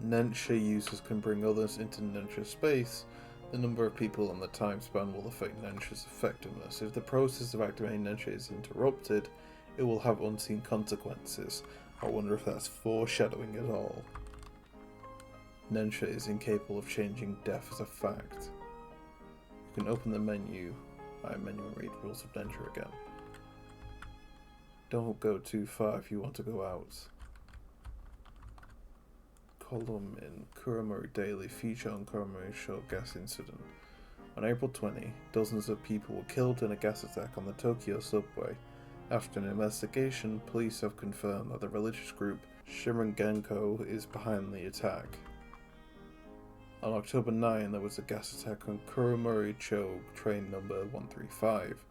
Nensha users can bring others into Nensha space. The number of people and the time span will affect Nensha's effectiveness. If the process of activating Nensha is interrupted, it will have unseen consequences. I wonder if that's foreshadowing at all. Nensha is incapable of changing death as a fact. You can open the menu and read rules of Nensha again. Don't go too far if you want to go out. Column in Kuromori Daily feature on Kuromori Show gas incident. On April 20, dozens of people were killed in a gas attack on the Tokyo subway. After an investigation, police have confirmed that the religious group Shinran Genko is behind the attack. On October 9, there was a gas attack on Kuromori-cho train number 135.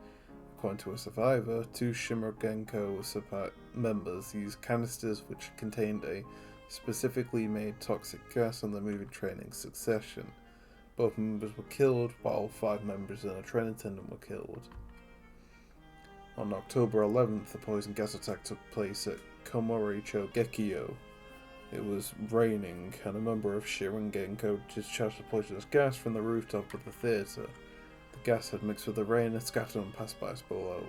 According to a survivor, 2 Shinran Genko members used canisters which contained a specifically made toxic gas on the moving train in succession. Both members were killed, while 5 members and a train attendant were killed. On October 11th, the poison gas attack took place at Komori-cho Gekyo. It was raining, and a member of Shinran Genko discharged the poisonous gas from the rooftop of the theatre. The gas had mixed with the rain and scattered on passersby below,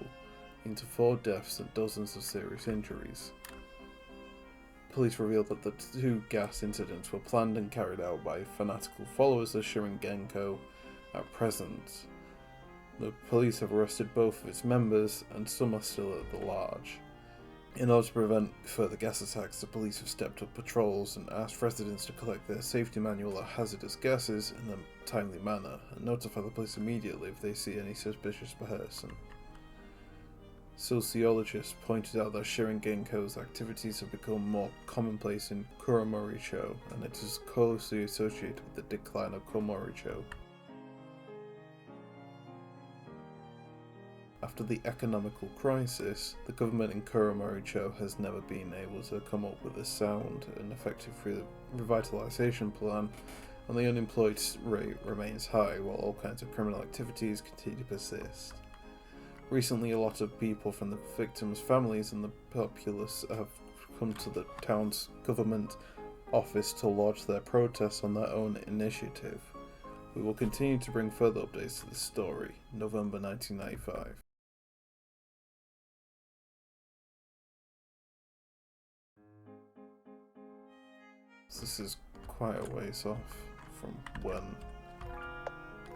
leading to 4 deaths and dozens of serious injuries. Police revealed that the 2 gas incidents were planned and carried out by fanatical followers of Shinran Genko, At present, the police have arrested both of its members, and some are still at the large. In order to prevent further gas attacks, the police have stepped up patrols and asked residents to collect their safety manual of hazardous gases in a timely manner, and notify the police immediately if they see any suspicious person. Sociologists pointed out that Sharingenko's activities have become more commonplace in Kuromoricho, and it is closely associated with the decline of Komoricho. After the economical crisis, the government in Kuromoricho has never been able to come up with a sound and effective revitalization plan, and the unemployed rate remains high while all kinds of criminal activities continue to persist. Recently, a lot of people from the victims' families and the populace have come to the town's government office to lodge their protests on their own initiative. We will continue to bring further updates to this story. November 1995. This is quite a ways off from when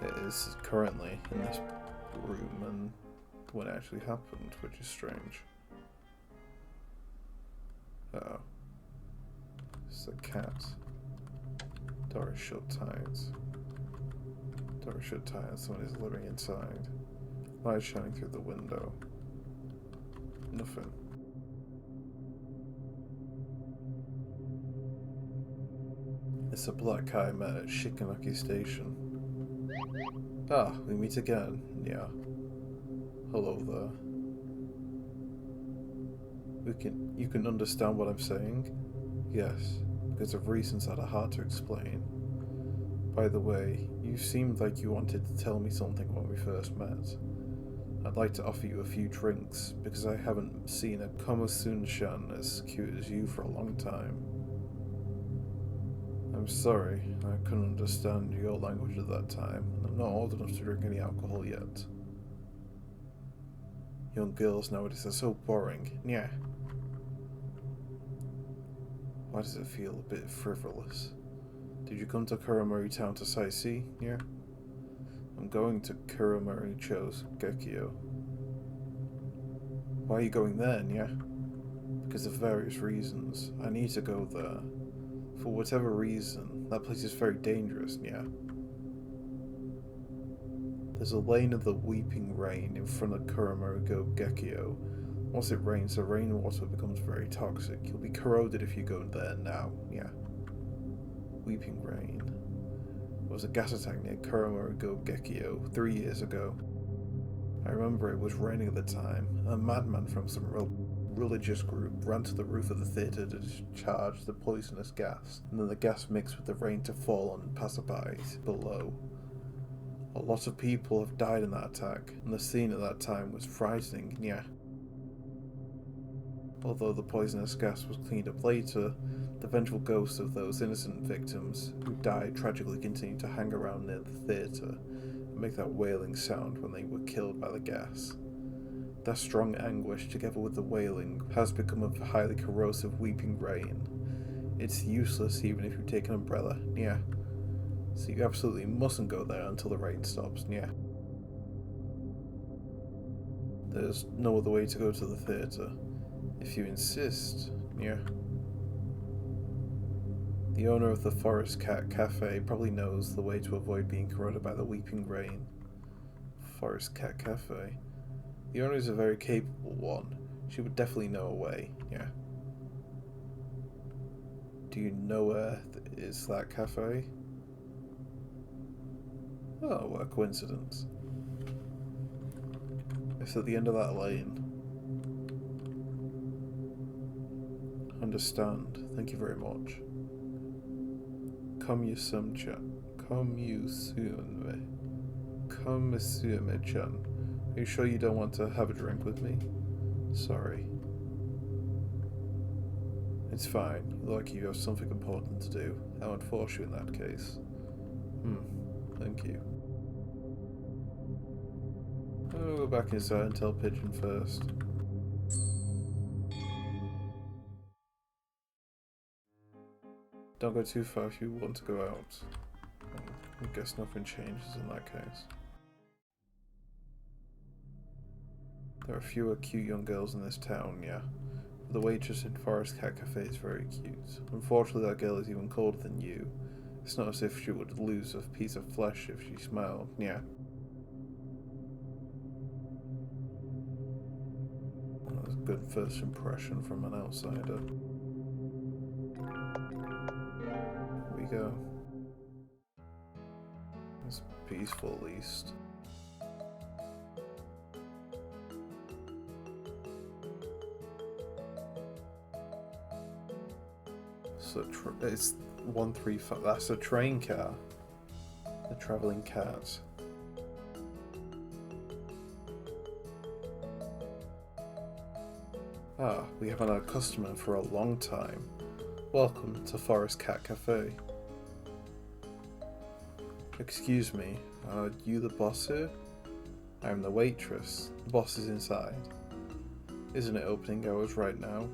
it is currently in this room and when it actually happened, which is strange. Uh-oh. It's a cat. Door is shut tight. Door is shut tight, someone is living inside. Light shining through the window. Nothing. It's a black eye met at Shikanaki Station. Ah, we meet again. Yeah. Hello there. You can understand what I'm saying? Yes, because of reasons that are hard to explain. By the way, you seemed like you wanted to tell me something when we first met. I'd like to offer you a few drinks, because I haven't seen a Komasun-shan as cute as you for a long time. I'm sorry, I couldn't understand your language at that time, and I'm not old enough to drink any alcohol yet. Young girls nowadays are so boring. Yeah. Why does it feel a bit frivolous? Did you come to Kuromori town to sightsee? Yeah. I'm going to Kuromoricho's Gekio. Why are you going there, yeah? Because of various reasons. I need to go there. For whatever reason, that place is very dangerous, yeah. There's a lane of the weeping rain in front of Kuromoricho Gekio. Once it rains, the rainwater becomes very toxic. You'll be corroded if you go there now, yeah. Weeping rain. There was a gas attack near Kuromoricho Gekio 3 years ago. I remember it was raining at the time. A madman from some religious group ran to the roof of the theatre to discharge the poisonous gas, and then the gas mixed with the rain to fall on passersby below. A lot of people have died in that attack, and the scene at that time was frightening, yeah. Although the poisonous gas was cleaned up later, the vengeful ghosts of those innocent victims who died tragically continued to hang around near the theatre and make that wailing sound when they were killed by the gas. That strong anguish, together with the wailing, has become a highly corrosive weeping rain. It's useless even if you take an umbrella, yeah. So you absolutely mustn't go there until the rain stops, yeah. There's no other way to go to the theatre. If you insist, yeah. The owner of the Forest Cat Cafe probably knows the way to avoid being corroded by the weeping rain. Forest Cat Cafe? The owner is a very capable one. She would definitely know a way, yeah. Do you know where is that cafe? Oh, what a coincidence. It's at the end of that lane. Understand. Thank you very much. Komusume-chan. Komusume-chan. Are you sure you don't want to have a drink with me? Sorry. It's fine. You look like you have something important to do. I won't force you in that case. Thank you. I'll go back inside and tell Pigeon first. Don't go too far if you want to go out. I guess nothing changes in that case. There are fewer cute young girls in this town, yeah. The waitress in Forest Cat Cafe is very cute. Unfortunately, that girl is even colder than you. It's not as if she would lose a piece of flesh if she smiled, yeah. That was a good first impression from an outsider. Here we go. It's peaceful, at least. So it's 135. That's a train car. A travelling cat. Ah, we haven't had a customer for a long time. Welcome to Forest Cat Cafe. Excuse me, are you the boss here? I am the waitress. The boss is inside. Isn't it opening hours right now?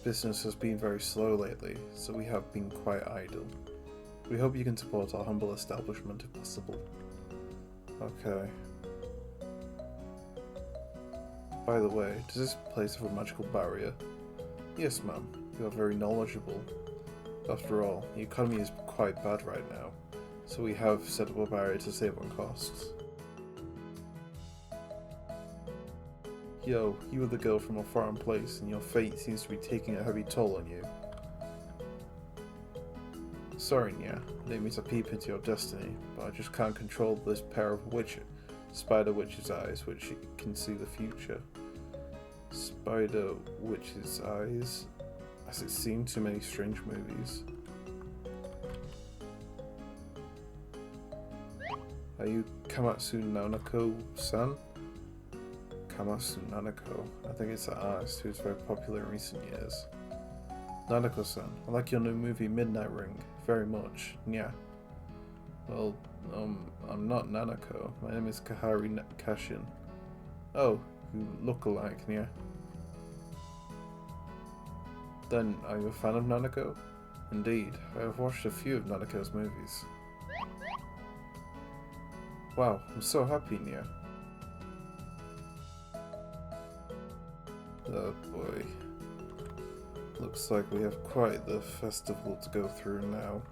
Business has been very slow lately, so we have been quite idle. We hope you can support our humble establishment if possible. Okay. By the way, does this place have a magical barrier? Yes, ma'am. You are very knowledgeable. After all, the economy is quite bad right now, so we have set up a barrier to save on costs. Yo, you are the girl from a foreign place, and your fate seems to be taking a heavy toll on you. Sorry, Nya, I didn't mean to peep into your destiny, but I just can't control this pair of spider witch's eyes, which can see the future. Spider witch's eyes? Has it seen too many strange movies? Are you Kamatsu Nanako-san? Kamatsu Nanako. I think it's an artist who's very popular in recent years. Nanako-san, I like your new movie Midnight Ring very much. Yeah. Well, I'm not Nanako. My name is Kashin. Oh, you look alike, yeah. Then, are you a fan of Nanako? Indeed, I have watched a few of Nanako's movies. Wow, I'm so happy, Nya. Oh boy. Looks like we have quite the festival to go through now.